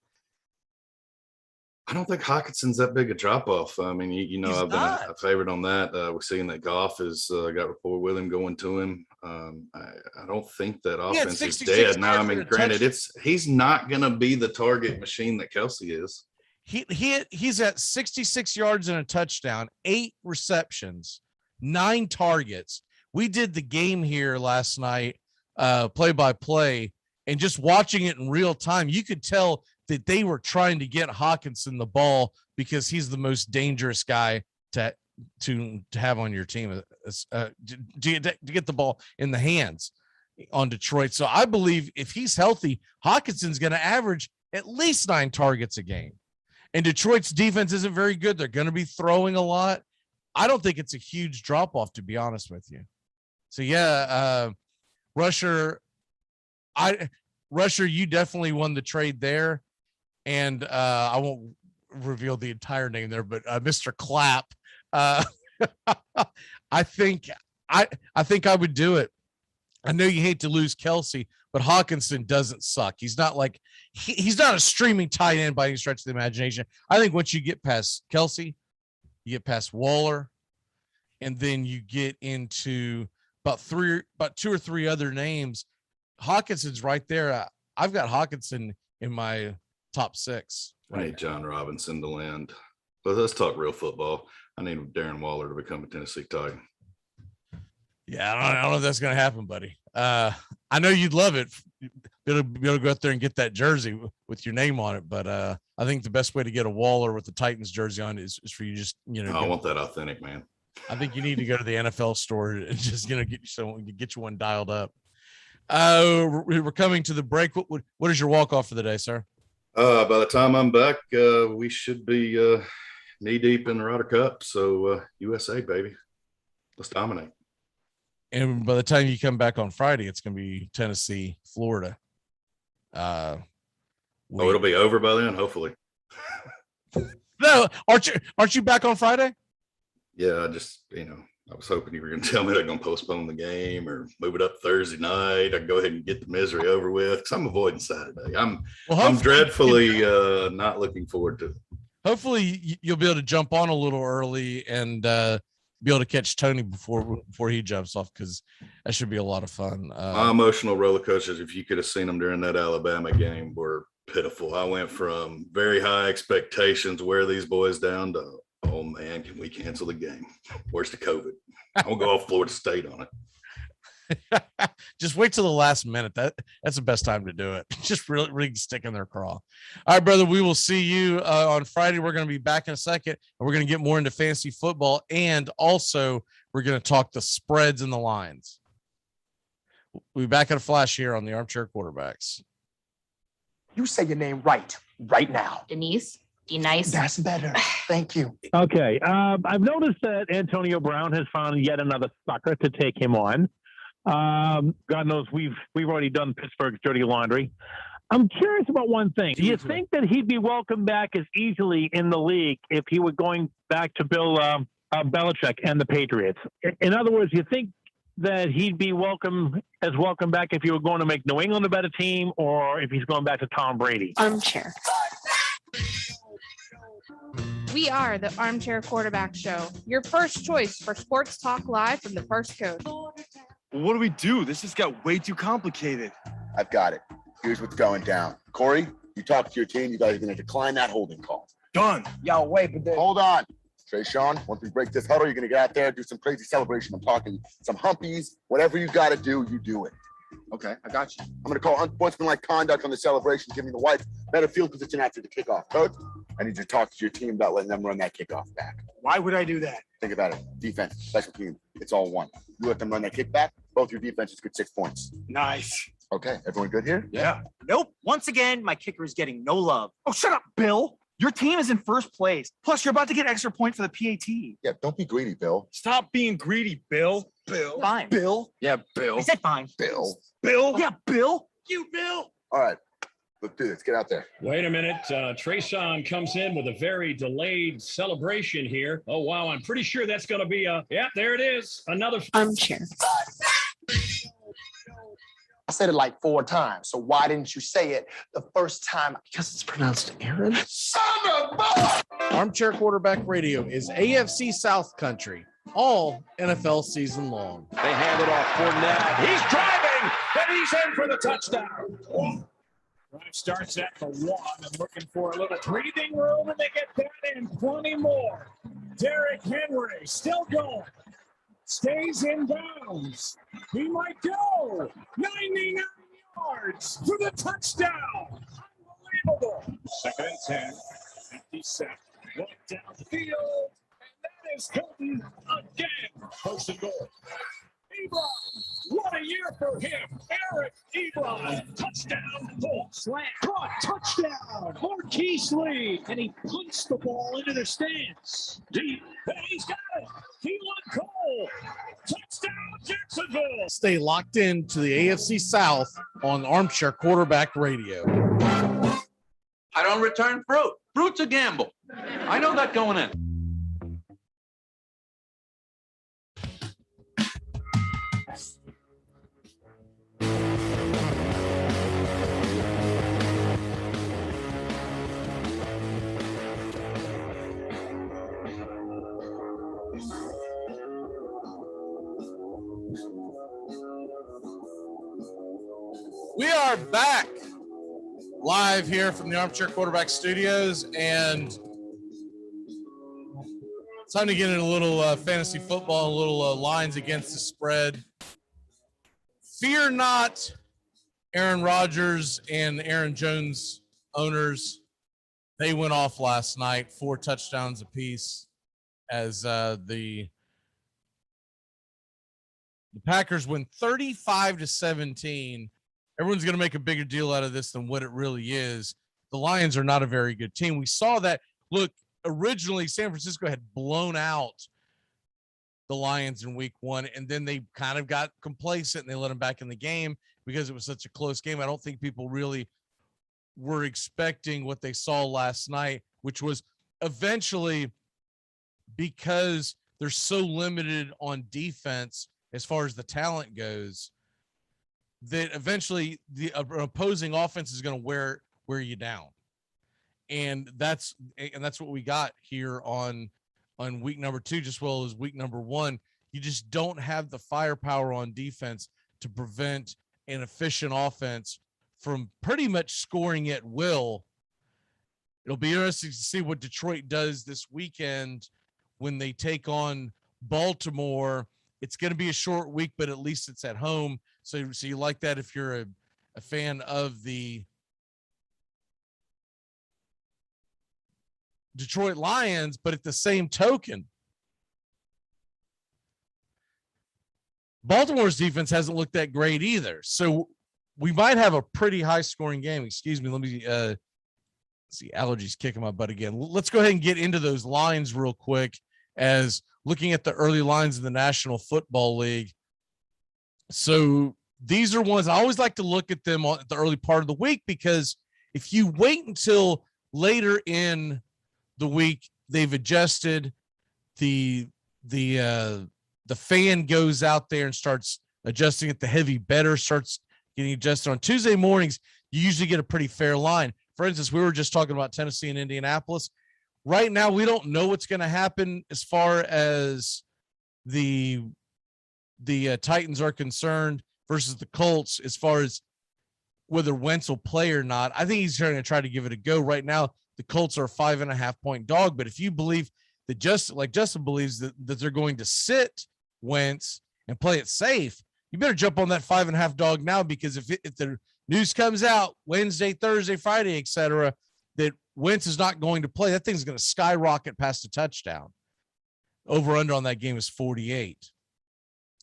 I don't think Hawkinson's that big a drop off. I mean, I've been a favorite on that. We're seeing that Goff has got rapport with him, going to him. I don't think that offense is dead. Now, I mean, granted, he's not going to be the target machine that Kelsey is. He's at 66 yards and a touchdown, 8 receptions, 9 targets. We did the game here last night, play by play, and just watching it in real time, you could tell that they were trying to get Hawkinson the ball because he's the most dangerous guy to have on your team to get the ball in the hands on Detroit. So I believe if he's healthy, Hawkinson's going to average at least 9 targets a game. And Detroit's defense isn't very good. They're going to be throwing a lot. I don't think it's a huge drop off, to be honest with you. So yeah, Rusher, you definitely won the trade there. And I won't reveal the entire name there, but Mr. Clapp, I think I would do it. I know you hate to lose Kelsey, but Hawkinson doesn't suck. He's not like he's not a streaming tight end by any stretch of the imagination. I think once you get past Kelsey, you get past Waller, and then you get into about 2 or 3 other names. Hawkinson's right there. I've got Hawkinson in my top 6. I need John Robinson to land. But let's talk real football. I need Darren Waller to become a Tennessee Titan. Yeah, I don't know if that's going to happen, buddy. I know you'd love it. Be able to go out there and get that jersey with your name on it. But I think the best way to get a Waller with the Titans jersey on is for you just, I want that authentic, man. I think you need to go to the NFL store and just, get you one dialed up. We're coming to the break. What is your walk-off for the day, sir? By the time I'm back, we should be knee deep in the Ryder Cup. So USA, baby. Let's dominate. And by the time you come back on Friday, it's going to be Tennessee, Florida. It'll be over by then, hopefully. No, know. Aren't you back on Friday? Yeah, I just, I was hoping you were going to tell me they're going to postpone the game or move it up Thursday night. I can go ahead and get the misery over with because I'm avoiding Saturday. I'm dreadfully not looking forward to it. Hopefully you'll be able to jump on a little early and be able to catch Tony before he jumps off, because that should be a lot of fun. My emotional roller coasters, if you could have seen them during that Alabama game, were pitiful. I went from very high expectations, wear these boys down, to, oh man, can we cancel the game? Where's the COVID? I'll go off Florida State on it. Just wait till the last minute. That's the best time to do it. Just really stick in their craw. All right, brother, we will see you on Friday. We're going to be back in a second, and we're going to get more into fantasy football, and also we're going to talk the spreads and the lines. We'll be back in a flash here on the Armchair Quarterbacks. You say your name right now. Denise, be nice. That's better. Thank you. Okay. I've noticed that Antonio Brown has found yet another sucker to take him on. God knows we've already done Pittsburgh's dirty laundry. I'm curious about one thing. Do you think that he'd be welcomed back as easily in the league if he were going back to Bill Belichick and the Patriots? In other words, you think that he'd be welcome back if you were going to make New England a better team, or if he's going back to Tom Brady? Armchair. We are the Armchair Quarterback Show, your first choice for sports talk live from the first coast. What do we do? This just got way too complicated. I've got it. Here's what's going down. Corey, you talk to your team. You guys are going to decline that holding call. Done. Yo, wait, but Hold on. Trey Sean, once we break this huddle, you're going to get out there, do some crazy celebration. I'm talking some humpies. Whatever you got to do, you do it. Okay, I got you. I'm going to call unsportsmanlike conduct on the celebration, giving the whites better field position after the kickoff. Coach, I need you to talk to your team about letting them run that kickoff back. Why would I do that? Think about it. Defense, special team, it's all one. You let them run that kickback, both your defenses get 6 points. Nice. Okay, everyone good here? Yeah. Nope. Once again, my kicker is getting no love. Oh, shut up, Bill. Your team is in first place. Plus, you're about to get extra point for the PAT. Yeah, don't be greedy, Bill. Stop being greedy, Bill. Bill. Fine. Bill. Yeah, Bill. I said fine. Bill. Bill. Yeah, Bill. You, Bill. All right, let's do this. Get out there. Wait a minute. Trayshawn comes in with a very delayed celebration here. Oh, wow. I'm pretty sure that's going to be there it is. Another Armchair. I said it like 4 times, so why didn't you say it the first time? Because it's pronounced Aaron. Son of a... Armchair Quarterback Radio is AFC South country all NFL season long. They hand it off Fournette. He's driving, and he's in for the touchdown. Drive starts at the 1 and looking for a little breathing room, and they get that in 20 more. Derrick Henry still going. Stays in bounds. He might go 99 yards for the touchdown. Unbelievable. 2nd and 10. 57. Look down the field. And that is Hilton again. Post and goal. Ebron. What a year for him. Eric Ebron. Touchdown. Full slant. Caught. Touchdown. Marquise Lee. And he punched the ball into the stands. Deep. And he's got it. Keelan Cole. Touchdown Jacksonville. Stay locked in to the AFC South on Armchair Quarterback Radio. I don't return fruit. Fruit's a gamble. I know that going in. We are back live here from the Armchair Quarterback Studios, and it's time to get into a little fantasy football, a little lines against the spread. Fear not, Aaron Rodgers and Aaron Jones owners. They went off last night, 4 touchdowns apiece, as the Packers win 35-17. Everyone's going to make a bigger deal out of this than what it really is. The Lions are not a very good team. We saw that. Look, originally San Francisco had blown out the Lions in week 1, and then they kind of got complacent and they let them back in the game because it was such a close game. I don't think people really were expecting what they saw last night, which was eventually, because they're so limited on defense as far as the talent goes, that eventually the opposing offense is going to wear you down. And that's what we got here on week number 2, just well as week number 1. You just don't have the firepower on defense to prevent an efficient offense from pretty much scoring at will. It'll be interesting to see what Detroit does this weekend when they take on Baltimore. It's going to be a short week, but at least it's at home. So you like that if you're a fan of the Detroit Lions, but at the same token, Baltimore's defense hasn't looked that great either. So we might have a pretty high scoring game. Excuse me. Let me see, allergies kicking my butt again. Let's go ahead and get into those lines real quick, as looking at the early lines in the National Football League. So these are ones I always like to look at them at the early part of the week, because if you wait until later in the week, they've adjusted, the fan goes out there and starts adjusting it. The heavy bettor starts getting adjusted on Tuesday mornings. You usually get a pretty fair line. For instance, we were just talking about Tennessee and Indianapolis. Right now, we don't know what's going to happen as far as the Titans are concerned versus the Colts, as far as whether Wentz will play or not. I think he's going to try to give it a go. Right now, the Colts are a 5.5-point dog. But if you believe that Justin believes that they're going to sit Wentz and play it safe, you better jump on that 5.5 dog now, because if the news comes out Wednesday, Thursday, Friday, etc., that Wentz is not going to play, that thing's going to skyrocket past a touchdown. Over under on that game is 48.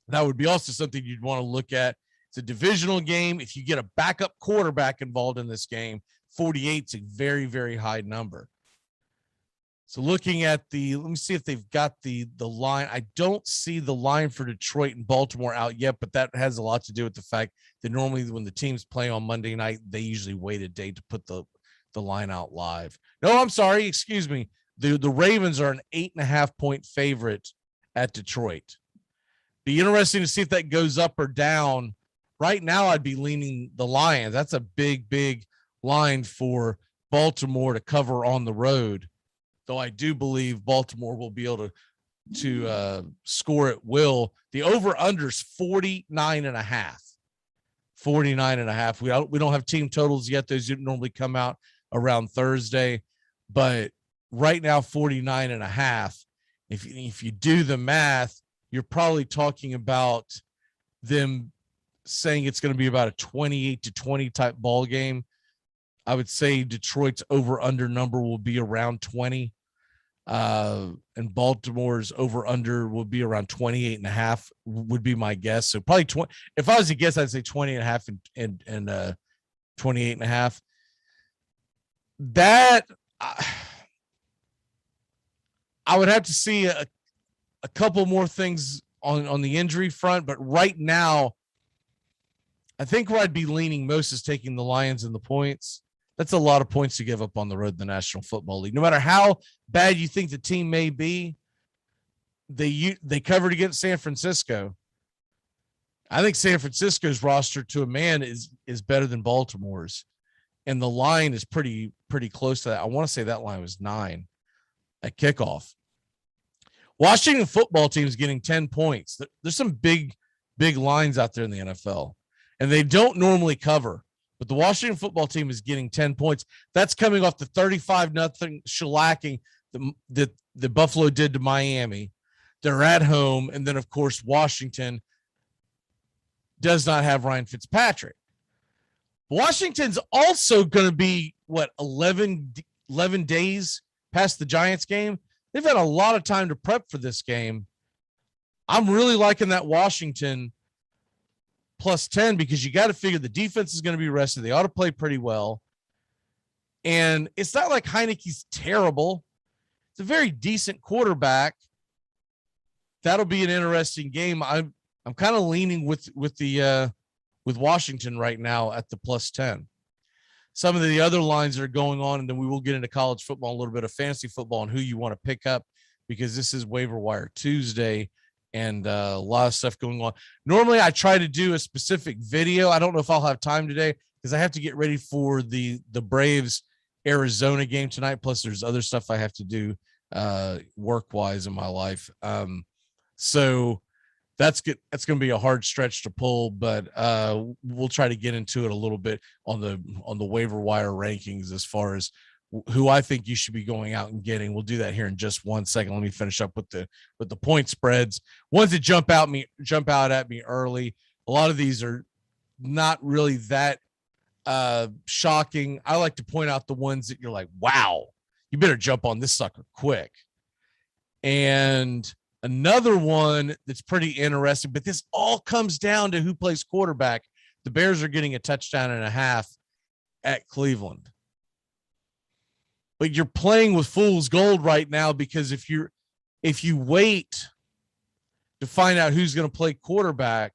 That would be also something you'd want to look at. It's a divisional game. If you get a backup quarterback involved in this game, 48 is a very, very high number. So looking at let me see if they've got the line. I don't see the line for Detroit and Baltimore out yet, but that has a lot to do with the fact that normally when the teams play on Monday night, they usually wait a day to put the line out live. No, I'm sorry. Excuse me. The Ravens are an 8.5-point favorite at Detroit. Be interesting to see if that goes up or down. Right now, I'd be leaning the Lions. That's a big, big line for Baltimore to cover on the road. Though I do believe Baltimore will be able to score at will. The over-under's 49.5. 49.5. We don't have team totals yet. Those normally come out around Thursday. But right now, 49.5. If you do the math, you're probably talking about them saying it's going to be about a 28-20 type ball game. I would say Detroit's over-under number will be around 20. And Baltimore's over-under will be around 28.5 would be my guess. So probably 20. If I was to guess, I'd say 20.5 and 28.5. That I would have to see a couple more things on the injury front, but right now, I think where I'd be leaning most is taking the Lions and the points. That's a lot of points to give up on the road in the National Football League. No matter how bad you think the team may be, they covered against San Francisco. I think San Francisco's roster to a man is better than Baltimore's, and the line is pretty close to that. I want to say that line was 9 at kickoff. Washington football team is getting 10 points. There's some big lines out there in the NFL, and they don't normally cover. But the Washington football team is getting 10 points. That's coming off the 35-0 shellacking that the Buffalo did to Miami. They're at home. And then, of course, Washington does not have Ryan Fitzpatrick. Washington's also going to be, 11 days past the Giants game? They've had a lot of time to prep for this game. I'm really liking that Washington +10, because you got to figure the defense is going to be rested. They ought to play pretty well. And it's not like Heineke's terrible. It's a very decent quarterback. That'll be an interesting game. I'm kind of leaning with Washington right now at the +10. some of the other lines that are going on, and then we will get into college football, a little bit of fantasy football, and who you want to pick up, because this is Waiver Wire Tuesday, and a lot of stuff going on. Normally, I try to do a specific video. I don't know if I'll have time today because I have to get ready for the Braves Arizona game tonight. Plus, there's other stuff I have to do work-wise in my life. So that's good. That's going to be a hard stretch to pull, but we'll try to get into it a little bit on the waiver wire rankings as far as who I think you should be going out and getting. We'll do that here in just 1 second. Let me finish up with the point spreads. Ones that jump out at me early. A lot of these are not really that shocking. I like to point out the ones that you're like, wow, you better jump on this sucker quick. And another one that's pretty interesting, but this all comes down to who plays quarterback. The Bears are getting a touchdown and a half at Cleveland. But you're playing with fool's gold right now, because if you wait to find out who's going to play quarterback,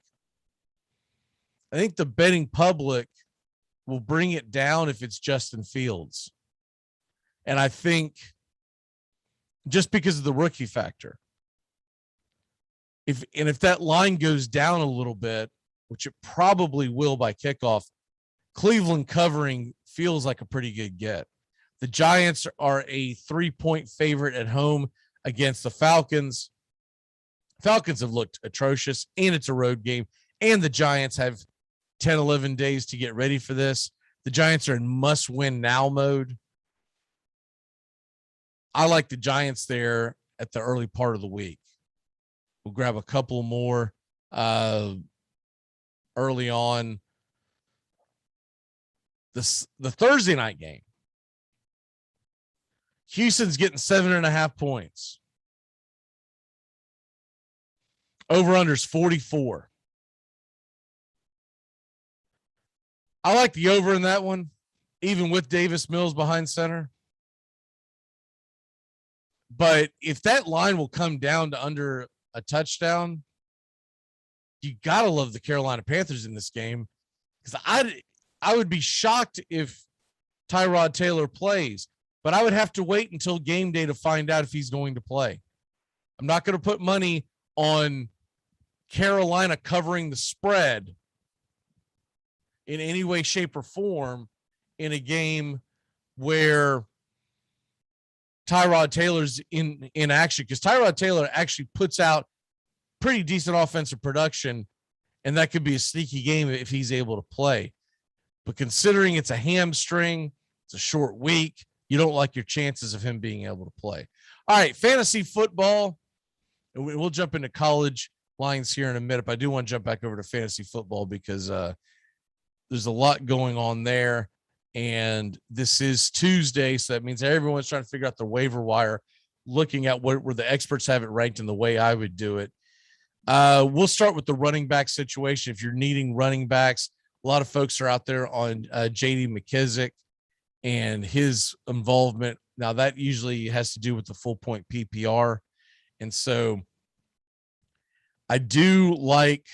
I think the betting public will bring it down if it's Justin Fields. And I think just because of the rookie factor, if that line goes down a little bit, which it probably will by kickoff, Cleveland covering feels like a pretty good get. The Giants are a 3-point favorite at home against the Falcons. Falcons have looked atrocious, and it's a road game, and the Giants have 10, 11 days to get ready for this. The Giants are in must-win now mode. I like the Giants there at the early part of the week. We'll grab a couple more early on. The Thursday night game. Houston's getting 7.5 points. Over-under's 44. I like the over in that one, even with Davis Mills behind center. But if that line will come down to under a touchdown, you got to love the Carolina Panthers in this game, because I would be shocked if Tyrod Taylor plays, but I would have to wait until game day to find out if he's going to play. I'm not going to put money on Carolina covering the spread in any way, shape, or form in a game where Tyrod Taylor's in action, because Tyrod Taylor actually puts out pretty decent offensive production, and that could be a sneaky game if he's able to play. But considering it's a hamstring, it's a short week, you don't like your chances of him being able to play. All right, fantasy football. We'll jump into college lines here in a minute, but I do want to jump back over to fantasy football because there's a lot going on there. And this is Tuesday, so that means everyone's trying to figure out the waiver wire, looking at where the experts have it ranked and the way I would do it. We'll start with the running back situation. If you're needing running backs, a lot of folks are out there on J.D. McKissick and his involvement. Now, that usually has to do with the full point PPR. And so I do like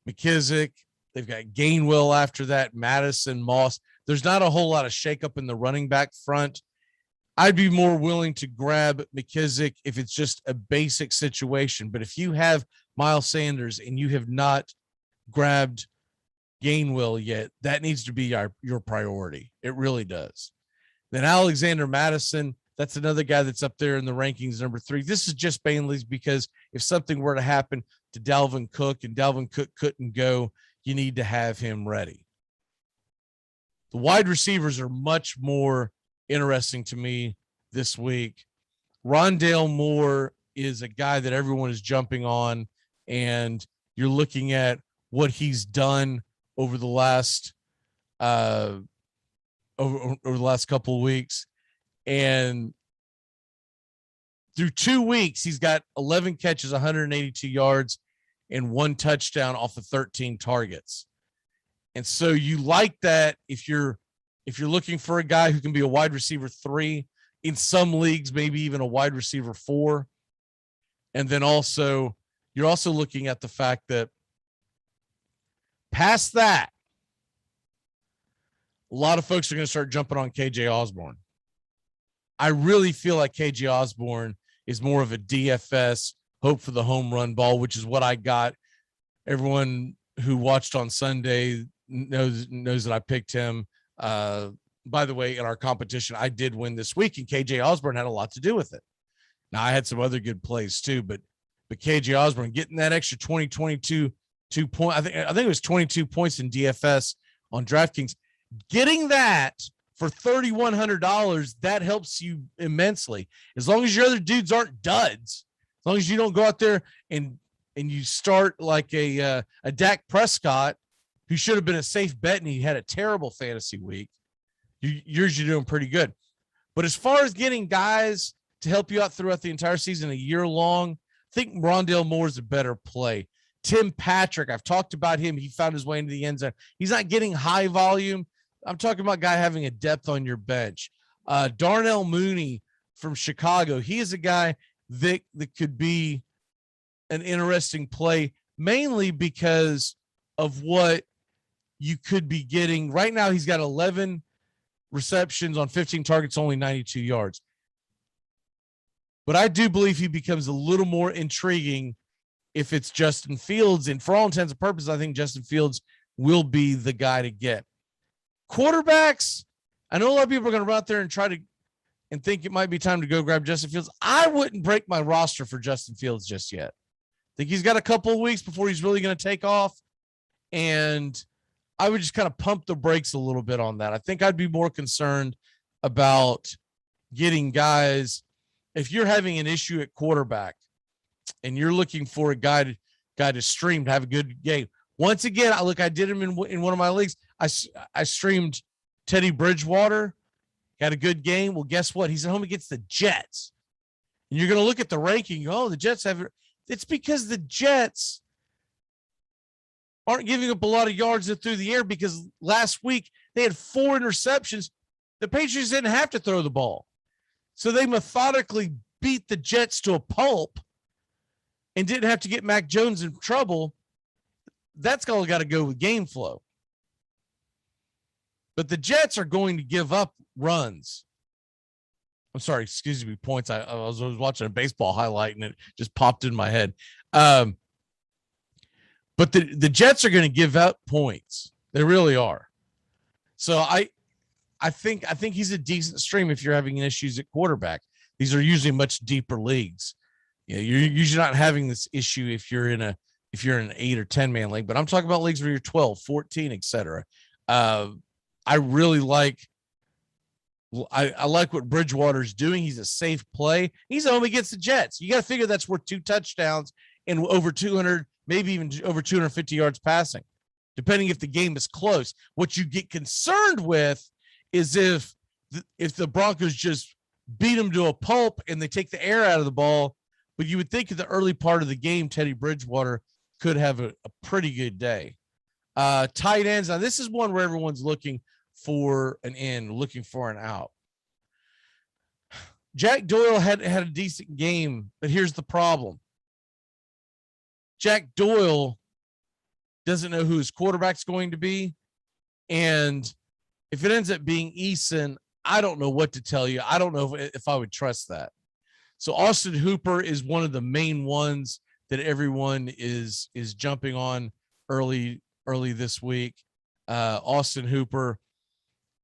McKissick. They've got Gainwell after that, Madison, Moss. There's not a whole lot of shakeup in the running back front. I'd be more willing to grab McKissick if it's just a basic situation. But if you have Miles Sanders and you have not grabbed Gainwell yet, that needs to be your priority. It really does. Then Alexander Madison, that's another guy that's up there in the rankings, number 3. This is just mainly because if something were to happen to Dalvin Cook and Dalvin Cook couldn't go, you need to have him ready. The wide receivers are much more interesting to me this week. Rondale Moore is a guy that everyone is jumping on, and you're looking at what he's done over the last over the last couple of weeks. And through 2 weeks, he's got 11 catches, 182 yards, and 1 touchdown off of 13 targets. And so you like that if you're looking for a guy who can be a wide receiver 3, in some leagues, maybe even a wide receiver 4. And then also, you're also looking at the fact that past that, a lot of folks are going to start jumping on KJ Osborne. I really feel like KJ Osborne is more of a DFS hope for the home run ball, which is what I got. Everyone who watched on Sunday knows that I picked him. By the way, in our competition, I did win this week, and KJ Osborne had a lot to do with it. Now, I had some other good plays too, but KJ Osborne getting that extra 22 point. I think it was 22 points in DFS on DraftKings. Getting that for $3,100, that helps you immensely. As long as your other dudes aren't duds, as long as you don't go out there and you start like a Dak Prescott, who should have been a safe bet and he had a terrible fantasy week. You're doing pretty good. But as far as getting guys to help you out throughout the entire season, a year long, I think Rondale Moore is a better play. Tim Patrick, I've talked about him. He found his way into the end zone. He's not getting high volume. I'm talking about a guy having a depth on your bench. Darnell Mooney from Chicago. He is a guy that could be an interesting play, mainly because of what you could be getting. Right now, he's got 11 receptions on 15 targets, only 92 yards. But I do believe he becomes a little more intriguing if it's Justin Fields. And for all intents and purposes, I think Justin Fields will be the guy to get. Quarterbacks, I know a lot of people are going to run out there and try to and think it might be time to go grab Justin Fields. I wouldn't break my roster for Justin Fields just yet. I think he's got a couple of weeks before he's really going to take off. And I would just kind of pump the brakes a little bit on that. I think I'd be more concerned about getting guys. If you're having an issue at quarterback and you're looking for a guy to stream, to have a good game. Once again, I did him in one of my leagues. I streamed Teddy Bridgewater, got a good game. Well, guess what? He's at home against the Jets. And you're going to look at the ranking. Oh, the Jets have – it's because the Jets aren't giving up a lot of yards through the air, because last week they had 4 interceptions. The Patriots didn't have to throw the ball. So they methodically beat the Jets to a pulp and didn't have to get Mac Jones in trouble. That's all got to go with game flow. But the Jets are going to give up runs. I'm sorry, excuse me, points. I was watching a baseball highlight and it just popped in my head. But the Jets are going to give up points. They really are. So I think he's a decent stream if you're having issues at quarterback. These are usually much deeper leagues. You're usually not having this issue if you're in an 8 or 10 man league, but I'm talking about leagues where you're 12, 14, etc. I really like what Bridgewater's doing. He's a safe play. He's home against the Jets. You got to figure that's worth 2 touchdowns and over 200, maybe even over 250 yards passing, depending if the game is close. What you get concerned with is if the Broncos just beat them to a pulp and they take the air out of the ball. But you would think in the early part of the game, Teddy Bridgewater could have a pretty good day. Tight ends. Now, this is one where everyone's looking for an in, looking for an out. Jack Doyle had a decent game, but here's the problem. Jack Doyle doesn't know who his quarterback's going to be. And if it ends up being Eason, I don't know what to tell you. I don't know if I would trust that. So Austin Hooper is one of the main ones that everyone is jumping on early this week. Austin Hooper,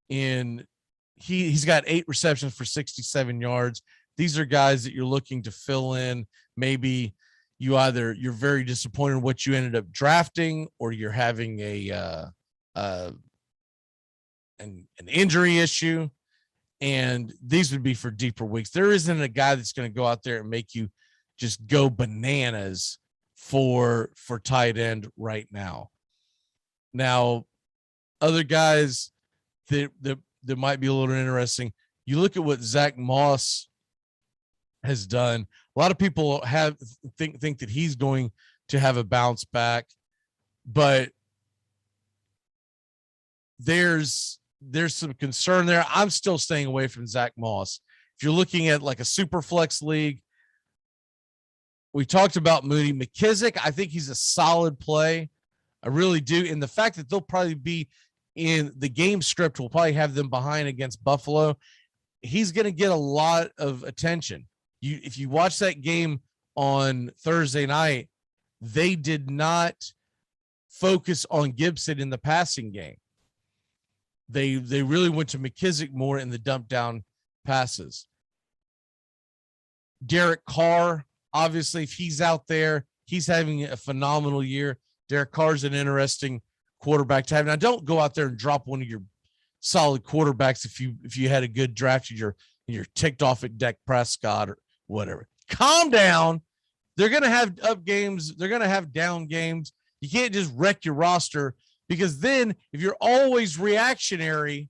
he's got 8 receptions for 67 yards. These are guys that you're looking to fill in. Maybe you're very disappointed in what you ended up drafting, or you're having an injury issue. And these would be for deeper weeks. There isn't a guy that's going to go out there and make you just go bananas for tight end right now. Now, other guys that might be a little interesting. You look at what Zach Moss has done. A lot of people think that he's going to have a bounce back, but there's some concern there. I'm still staying away from Zach Moss. If you're looking at like a super flex league, we talked about Mooney. McKissick, I think he's a solid play. I really do. And the fact that they'll probably be in the game script will probably have them behind against Buffalo. He's going to get a lot of attention. If you watch that game on Thursday night, they did not focus on Gibson in the passing game. They really went to McKissick more in the dump down passes. Derek Carr, obviously, if he's out there, he's having a phenomenal year. Derek Carr's an interesting quarterback to have. Now, don't go out there and drop one of your solid quarterbacks if you had a good draft and you're ticked off at Dak Prescott or whatever. Calm down. They're going to have up games. They're going to have down games. You can't just wreck your roster, because then if you're always reactionary,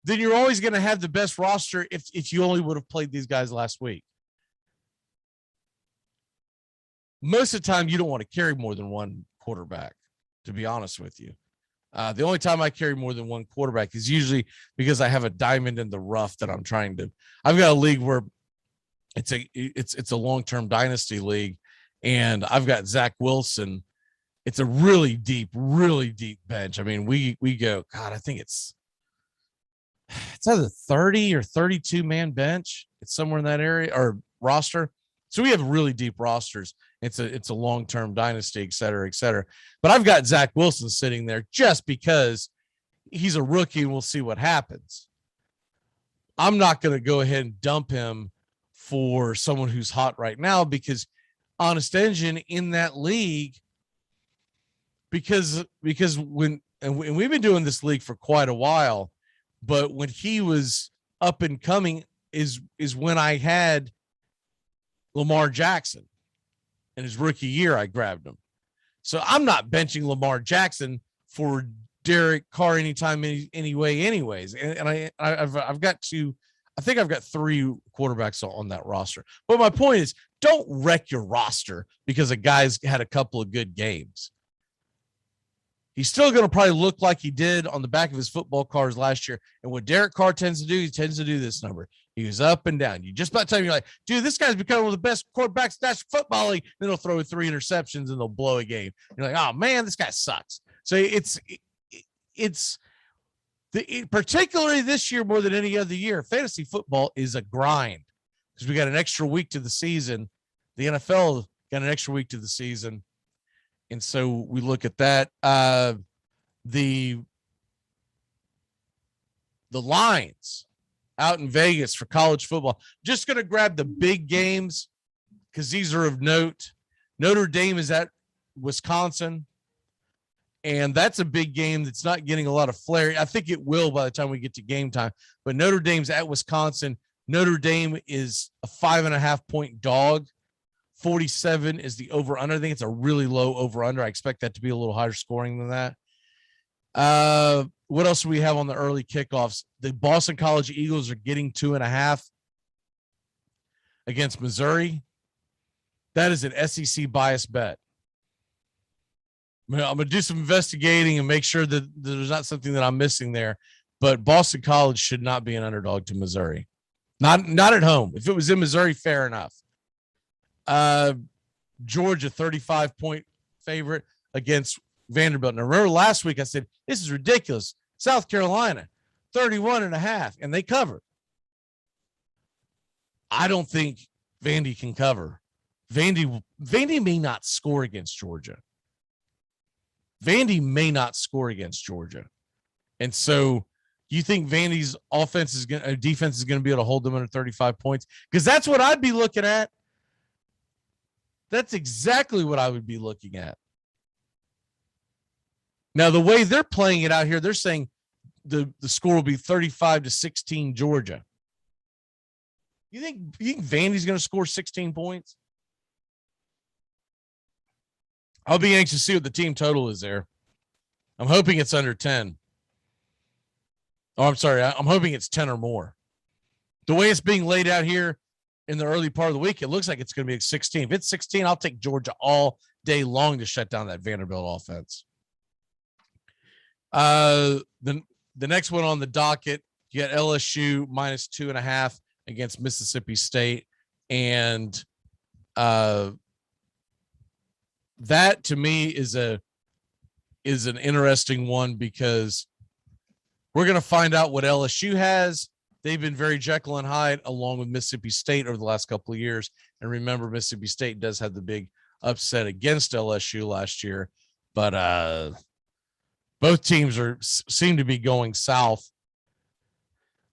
then you're always going to have the best roster if you only would have played these guys last week. Most of the time, you don't want to carry more than one quarterback, to be honest with you. The only time I carry more than one quarterback is usually because I have a diamond in the rough that I'm trying to. I've got a league where it's a long-term dynasty league, and I've got Zach Wilson. It's a really deep bench. I mean, we go, God, I think it's either 30 or 32 man bench. It's somewhere in that area, or roster. So we have really deep rosters. It's a long-term dynasty, et cetera, et cetera. But I've got Zach Wilson sitting there just because he's a rookie and we'll see what happens. I'm not going to go ahead and dump him for someone who's hot right now, because Honest Engine in that league, because when we've been doing this league for quite a while, but when he was up and coming is when I had Lamar Jackson in his rookie year. I grabbed him. So I'm not benching Lamar Jackson for Derek Carr anytime, anyway, anyways. And I've got I think I've got 3 quarterbacks on that roster. But my point is, don't wreck your roster because a guy's had a couple of good games. He's still going to probably look like he did on the back of his football cards last year. And what Derek Carr tends to do, he tends to do this number. He goes up and down. You just about time you're like, dude, this guy's becoming one of the best quarterbacks in National Football League. Then he'll throw 3 interceptions and they'll blow a game. You're like, oh man, this guy sucks. So it's particularly this year more than any other year. Fantasy football is a grind because we got an extra week to the season. The NFL got an extra week to the season. And so we look at that. The lines out in Vegas for college football. Just going to grab the big games because these are of note. Notre Dame is at Wisconsin, and that's a big game that's not getting a lot of flair. I think it will by the time we get to game time. But Notre Dame's at Wisconsin. Notre Dame is a 5.5 point dog. 47 is the over-under. I think it's a really low over-under. I expect that to be a little higher scoring than that. What else do we have on the early kickoffs? The Boston College Eagles are getting 2.5 against Missouri. That is an SEC bias bet. I'm going to do some investigating and make sure that there's not something that I'm missing there. But Boston College should not be an underdog to Missouri. Not at home. If it was in Missouri, fair enough. Georgia 35-point favorite against Vanderbilt. Now remember last week I said this is ridiculous. South Carolina 31.5, and they covered. I don't think Vandy can cover. Vandy may not score against Georgia. Vandy may not score against Georgia, and so you think Vandy's defense is going to be able to hold them under 35 points? Because that's what I'd be looking at. That's exactly what I would be looking at. Now, the way they're playing it out here, they're saying the score will be 35-16 Georgia. You think Vandy's going to score 16 points? I'll be anxious to see what the team total is there. I'm hoping it's under 10. Oh, I'm sorry. I'm hoping it's 10 or more. The way it's being laid out here in the early part of the week, it looks like it's going to be 16. If it's 16, I'll take Georgia all day long to shut down that Vanderbilt offense. The next one on the docket, you got LSU minus 2.5 against Mississippi State. And that to me is a is an interesting one because we're going to find out what LSU has. They've been very Jekyll and Hyde along with Mississippi State over the last couple of years. And remember, Mississippi State does have the big upset against LSU last year, but both teams seem to be going south.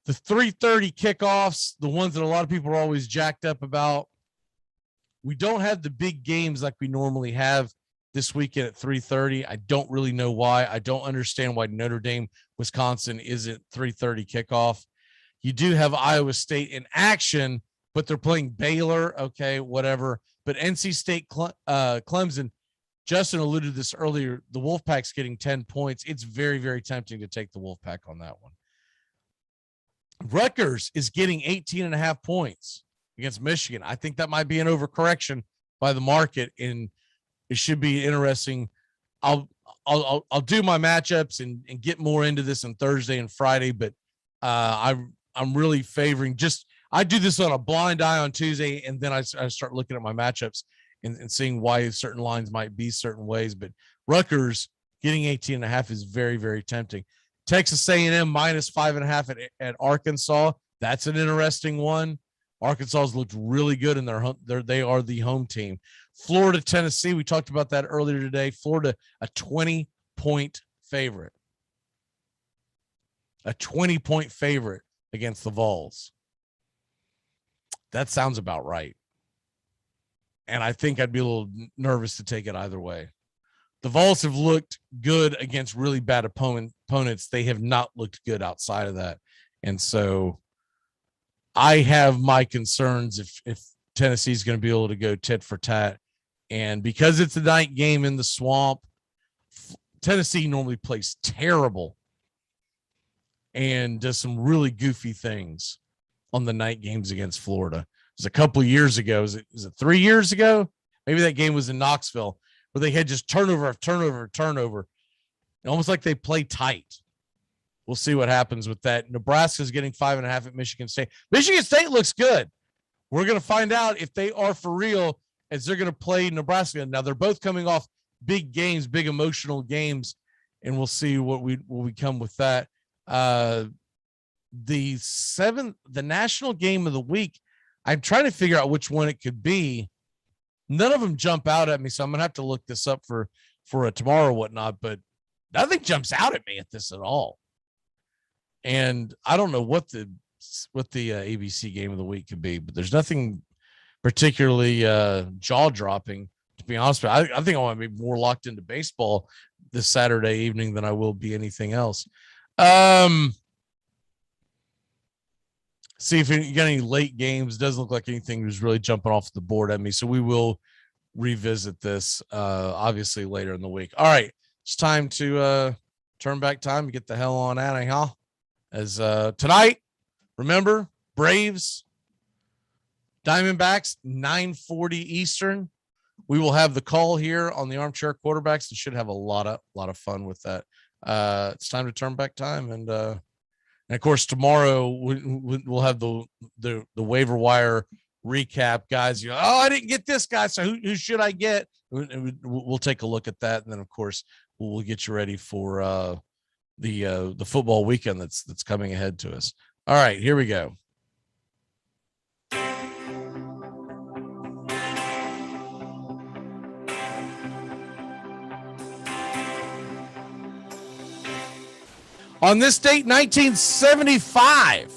The 3:30 kickoffs, the ones that a lot of people are always jacked up about, we don't have the big games like we normally have this weekend at 3:30. I don't really know why. I don't understand why Notre Dame, Wisconsin isn't 3:30 kickoff. You do have Iowa State in action, but they're playing Baylor. Okay, whatever. But NC State, Clemson, Justin alluded to this earlier. The Wolfpack's getting 10 points. It's very, very tempting to take the Wolfpack on that one. Rutgers is getting 18.5 points against Michigan. I think that might be an overcorrection by the market, and it should be interesting. I'll do my matchups and get more into this on Thursday and Friday, but I'm really favoring I do this on a blind eye on Tuesday, and then I start looking at my matchups and seeing why certain lines might be certain ways. But Rutgers getting 18.5 is very, very tempting. Texas A&M minus 5.5 at Arkansas. That's an interesting one. Arkansas has looked really good, and they are the home team. Florida, Tennessee, we talked about that earlier today. Florida, a 20-point favorite. A 20-point favorite against the Vols. That sounds about right. And I think I'd be a little nervous to take it either way. The Vols have looked good against really bad opponents. They have not looked good outside of that. And so I have my concerns if Tennessee's going to be able to go tit for tat. And because it's a night game in the swamp, Tennessee normally plays terrible and does some really goofy things on the night games against Florida. It was a couple of years ago. Was it 3 years ago? Maybe that game was in Knoxville, where they had just turnover of turnover of turnover, almost like they play tight. We'll see what happens with that. Nebraska's getting 5.5 at Michigan State. Michigan State looks good. We're going to find out if they are for real as they're going to play Nebraska. Now, they're both coming off big games, big emotional games, and we'll see what we come with that. The national game of the week, I'm trying to figure out which one it could be. None of them jump out at me, so I'm gonna have to look this up for a tomorrow or whatnot, but nothing jumps out at me at this at all. And I don't know what the ABC game of the week could be, but there's nothing particularly jaw-dropping, to be honest with you. I think I want to be more locked into baseball this Saturday evening than I will be anything else. See if you got any late games. Doesn't look like anything was really jumping off the board at me. So we will revisit this obviously later in the week. All right. It's time to turn back time and get the hell on out of here. As tonight, remember, Braves, Diamondbacks, 9:40 Eastern. We will have the call here on the Armchair Quarterbacks and should have a lot of fun with that. It's time to turn back time, and of course tomorrow we'll have the waiver wire recap, guys. You go, oh, I didn't get this guy, so who should I get? We'll take a look at that, and then of course we'll get you ready for the football weekend that's coming ahead to us. All right, here we go. On this date, 1975,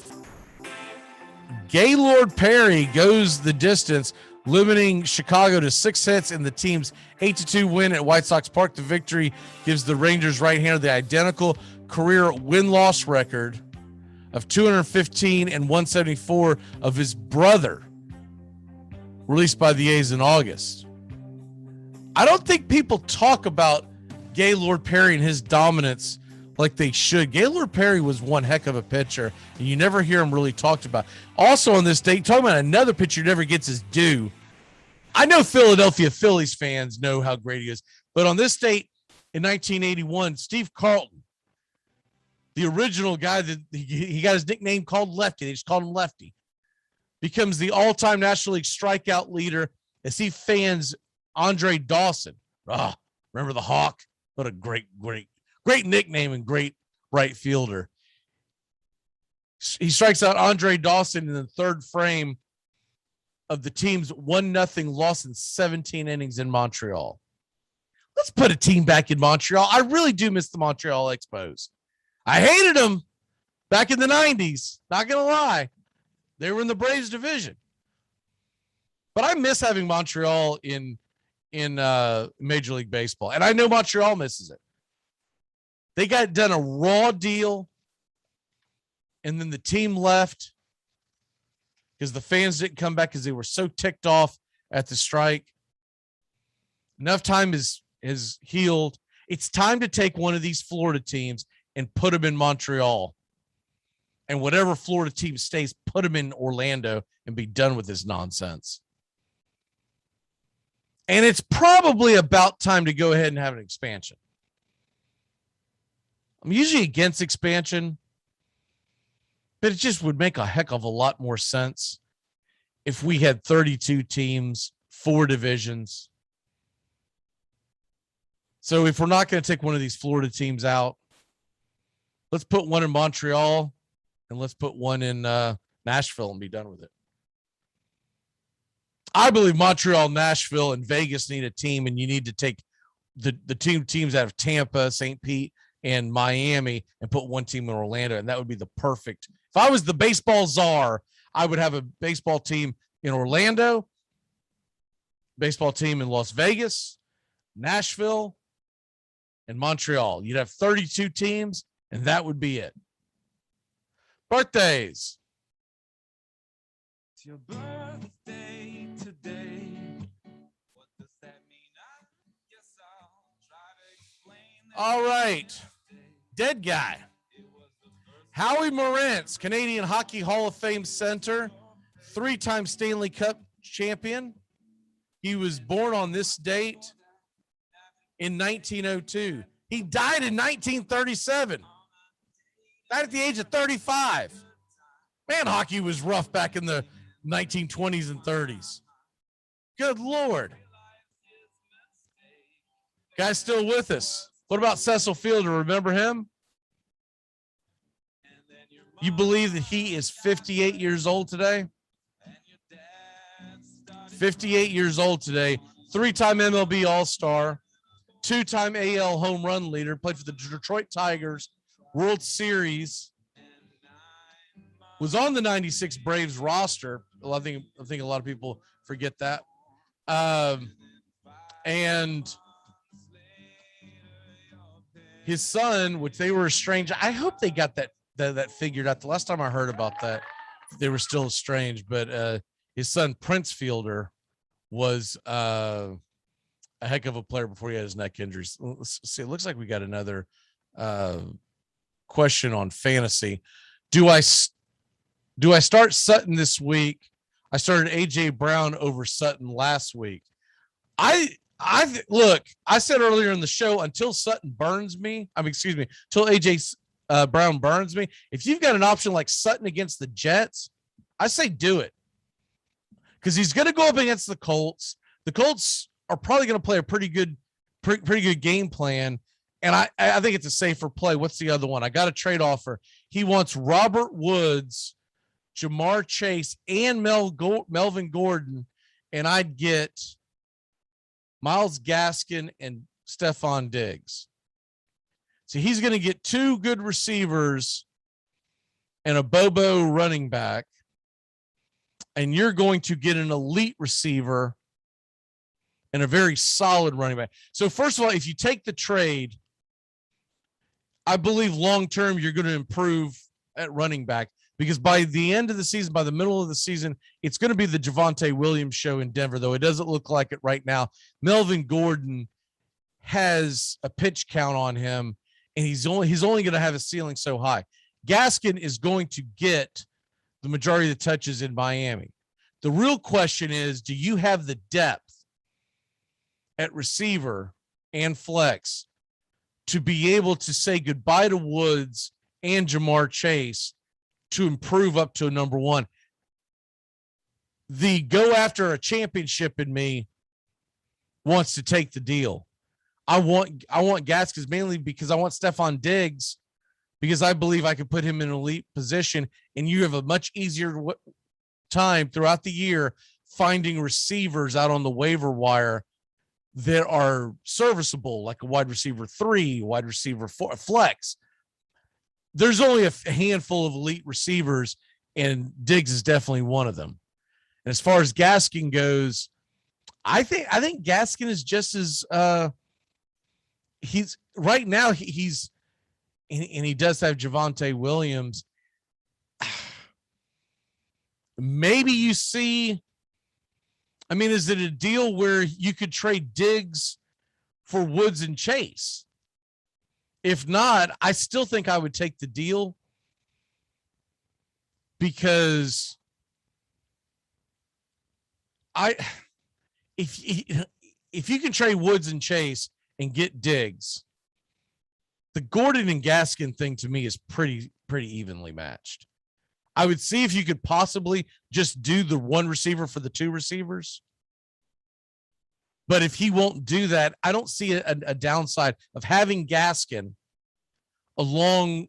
Gaylord Perry goes the distance, limiting Chicago to 6 hits in the team's 8-2 win at White Sox Park. The victory gives the Rangers right-hander the identical career win-loss record of 215 and 174 of his brother, released by the A's in August. I don't think people talk about Gaylord Perry and his dominance like they should. Gaylord Perry was one heck of a pitcher, and you never hear him really talked about. Also on this date, talking about another pitcher who never gets his due. I know Philadelphia Phillies fans know how great he is, but on this date in 1981, Steve Carlton, the original guy that he got his nickname called Lefty, they just called him Lefty, becomes the all-time National League strikeout leader as he fans Andre Dawson. Remember the Hawk? What a great nickname and great right fielder. He strikes out Andre Dawson in the third frame of the team's 1-0 loss in 17 innings in Montreal. Let's put a team back in Montreal. I really do miss the Montreal Expos. I hated them back in the 90s. Not going to lie. They were in the Braves division. But I miss having Montreal in Major League Baseball. And I know Montreal misses it. They got done a raw deal, and then the team left because the fans didn't come back because they were so ticked off at the strike. Enough time is healed. It's time to take one of these Florida teams and put them in Montreal. And whatever Florida team stays, put them in Orlando and be done with this nonsense. And it's probably about time to go ahead and have an expansion. I'm usually against expansion, but it just would make a heck of a lot more sense if we had 32 teams, 4 divisions. So if we're not going to take one of these Florida teams out, let's put one in Montreal and let's put one in Nashville and be done with it. I believe Montreal, Nashville, and Vegas need a team, and you need to take the teams out of Tampa, St. Pete, and Miami and put one team in Orlando, and that would be the perfect. If I was the baseball czar, I would have a baseball team in Orlando, baseball team in Las Vegas, Nashville, and Montreal. You'd have 32 teams, and that would be it. Birthdays. It's your birthday today. What does that mean? I guess I'll try to explain that. All right. Dead guy. Howie Morantz, Canadian Hockey Hall of Fame center, 3-time Stanley Cup champion. He was born on this date in 1902. He died in 1937. Died at the age of 35. Man, hockey was rough back in the 1920s and 30s. Good Lord. Guy's still with us. What about Cecil Fielder? Remember him? You believe that he is 58 years old today? 58 years old today. 3-time MLB All-Star. 2-time AL home run leader. Played for the Detroit Tigers. World Series. Was on the 96 Braves roster. I think a lot of people forget that. And his son, which they were estranged. I hope they got that figured out. The last time I heard about that, they were still estranged. But his son, Prince Fielder, was a heck of a player before he had his neck injuries. Let's see. It looks like we got another question on fantasy. Do I start Sutton this week? I started AJ Brown over Sutton last week. Look, I said earlier in the show, until Sutton burns me, until AJ Brown burns me, if you've got an option like Sutton against the Jets, I say do it. Because he's going to go up against the Colts. The Colts are probably going to play a pretty good game plan. And I think it's a safer play. What's the other one? I got a trade offer. He wants Robert Woods, Jamar Chase, and Melvin Gordon. And I'd get Myles Gaskin and Stephon Diggs. So he's going to get 2 good receivers and a Bobo running back. And you're going to get an elite receiver and a very solid running back. So first of all, if you take the trade, I believe long-term you're going to improve at running back, because by the end of the season, by the middle of the season, it's going to be the Javonte Williams show in Denver, though it doesn't look like it right now. Melvin Gordon has a pitch count on him, and he's only going to have a ceiling so high. Gaskin is going to get the majority of the touches in Miami. The real question is, do you have the depth at receiver and flex to be able to say goodbye to Woods and Jamar Chase to improve up to a number 1? The go after a championship in me wants to take the deal. I want Gaskins mainly because I want Stephon Diggs, because I believe I could put him in an elite position, and you have a much easier time throughout the year finding receivers out on the waiver wire that are serviceable, like a wide receiver 3, wide receiver 4, flex. There's only a handful of elite receivers, and Diggs is definitely one of them. And as far as Gaskin goes, I think Gaskin is just as he's right now. He's and he does have Javonte Williams. Maybe you see. I mean, is it a deal where you could trade Diggs for Woods and Chase? If not, I still think I would take the deal, because if you can trade Woods and Chase and get Diggs, the Gordon and Gaskin thing to me is pretty evenly matched. I would see if you could possibly just do the one receiver for the two receivers. But if he won't do that, I don't see a downside of having Gaskin along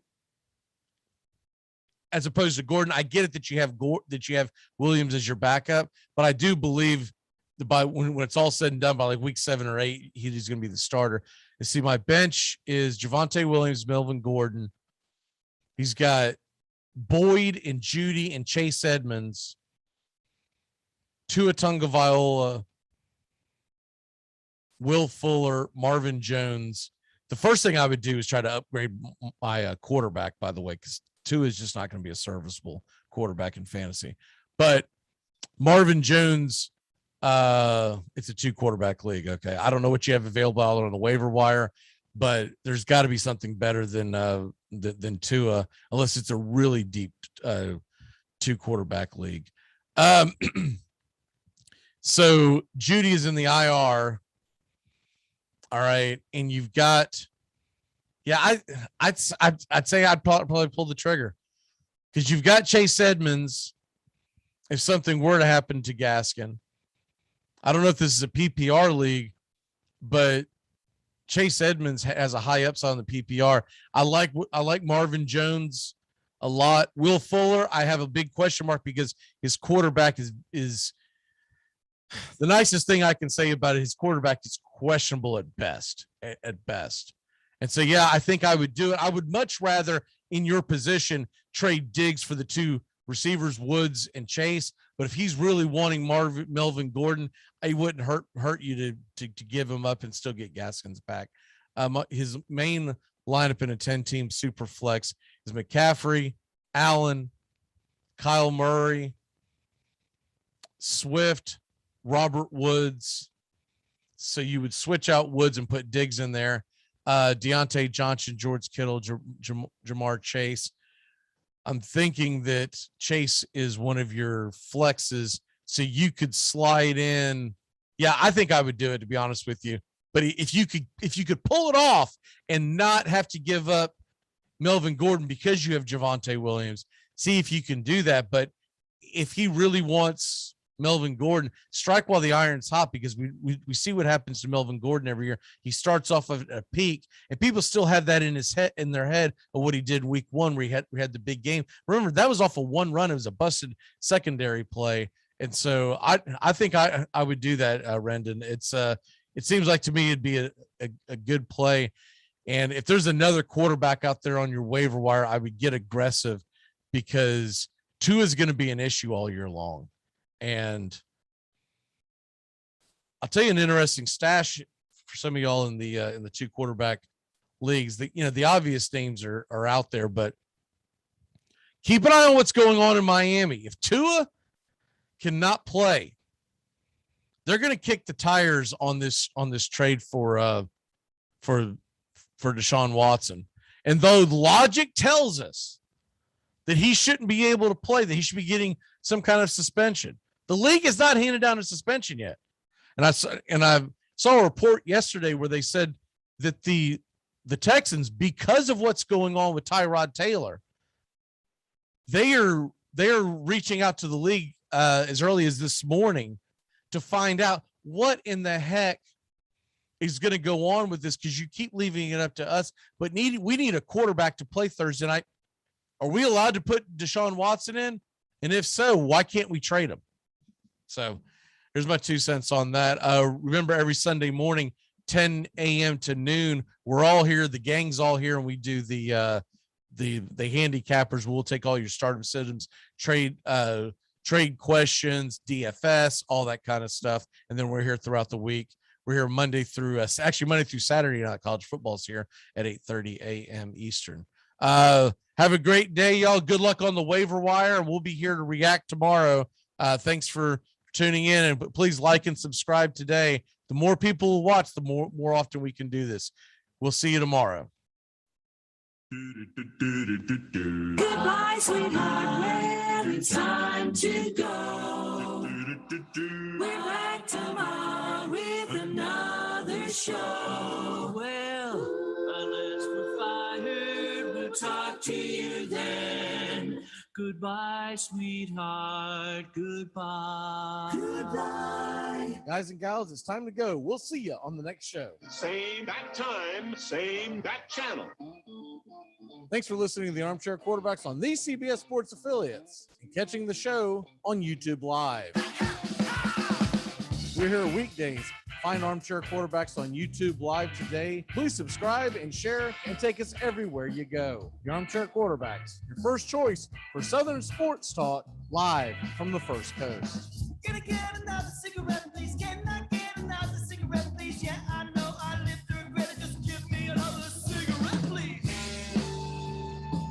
as opposed to Gordon. I get it that you have Williams as your backup, but I do believe that by when it's all said and done, by like week 7 or 8, he's going to be the starter. And see, my bench is Javonte Williams, Melvin Gordon. He's got Boyd and Judy and Chase Edmonds, Tua Tagovailoa, Will Fuller, Marvin Jones. The first thing I would do is try to upgrade my quarterback, by the way, because Tua is just not going to be a serviceable quarterback in fantasy. But Marvin Jones, it's a 2-quarterback league. Okay. I don't know what you have available out on the waiver wire, but there's got to be something better than Tua, unless it's a really deep 2-quarterback league. So Judy is in the IR. All right, and you've got, I'd say I'd probably pull the trigger, because you've got Chase Edmonds. If something were to happen to Gaskin, I don't know if this is a PPR league, but Chase Edmonds has a high upside on the PPR. I like Marvin Jones a lot. Will Fuller, I have a big question mark because his quarterback is the nicest thing I can say about it. His quarterback is questionable at best. And so, yeah, I think I would do it. I would much rather, in your position, trade Diggs for the 2 receivers, Woods and Chase. But if he's really wanting Melvin Gordon, it wouldn't hurt you to give him up and still get Gaskins back. His main lineup in a 10-team super flex is McCaffrey, Allen, Kyle Murray, Swift, Robert Woods. So you would switch out Woods and put Diggs in there. Deontay Johnson, George Kittle, Jamar Chase. I'm thinking that Chase is one of your flexes, so you could slide in. Yeah, I think I would do it, to be honest with you. But if you could pull it off and not have to give up Melvin Gordon because you have Javonte Williams, see if you can do that. But if he really wants Melvin Gordon, strike while the iron's hot, because we see what happens to Melvin Gordon every year. He starts off at a peak, and people still have that in their head of what he did week 1, where we had the big game. Remember, that was off of one run. It was a busted secondary play. And so I think I would do that, Rendon. It seems like to me it'd be a good play. And if there's another quarterback out there on your waiver wire, I would get aggressive, because Tua is going to be an issue all year long. And I'll tell you an interesting stash for some of y'all in the 2-quarterback leagues. The obvious names are out there, but keep an eye on what's going on in Miami. If Tua cannot play, they're going to kick the tires on this trade for Deshaun Watson. And though logic tells us that he shouldn't be able to play, that he should be getting some kind of suspension, the league has not handed down a suspension yet. And I saw a report yesterday where they said that the Texans, because of what's going on with Tyrod Taylor, they are reaching out to the league as early as this morning to find out what in the heck is going to go on with this because you keep leaving it up to us. But we need a quarterback to play Thursday night. Are we allowed to put Deshaun Watson in? And if so, why can't we trade him? So here's my 2 cents on that. Remember, every Sunday morning, 10 a.m. to noon, we're all here. The gang's all here, and we do the handicappers. We'll take all your stardom systems, trade questions, DFS, all that kind of stuff. And then we're here throughout the week. We're here Monday through Saturday night. College football's here at 8:30 a.m. Eastern. Have a great day, y'all. Good luck on the waiver wire, and we'll be here to react tomorrow. Thanks for tuning in, and please like and subscribe today. The more people who watch, the more often we can do this. We'll see you tomorrow. Goodbye, sweetheart. Well, it's time to go. We're back tomorrow with another show. Well, unless we're fired, we'll talk to you then. Goodbye, sweetheart. Goodbye. Goodbye. Guys and gals, it's time to go. We'll see you on the next show. Same bat time, same bat channel. Thanks for listening to the Armchair Quarterbacks on these CBS Sports affiliates and catching the show on YouTube Live. We're here weekdays. Find Armchair Quarterbacks on YouTube Live today. Please subscribe and share and take us everywhere you go. The Armchair Quarterbacks, your first choice for Southern sports talk, live from the First Coast. Gonna get another cigarette, please. Can I get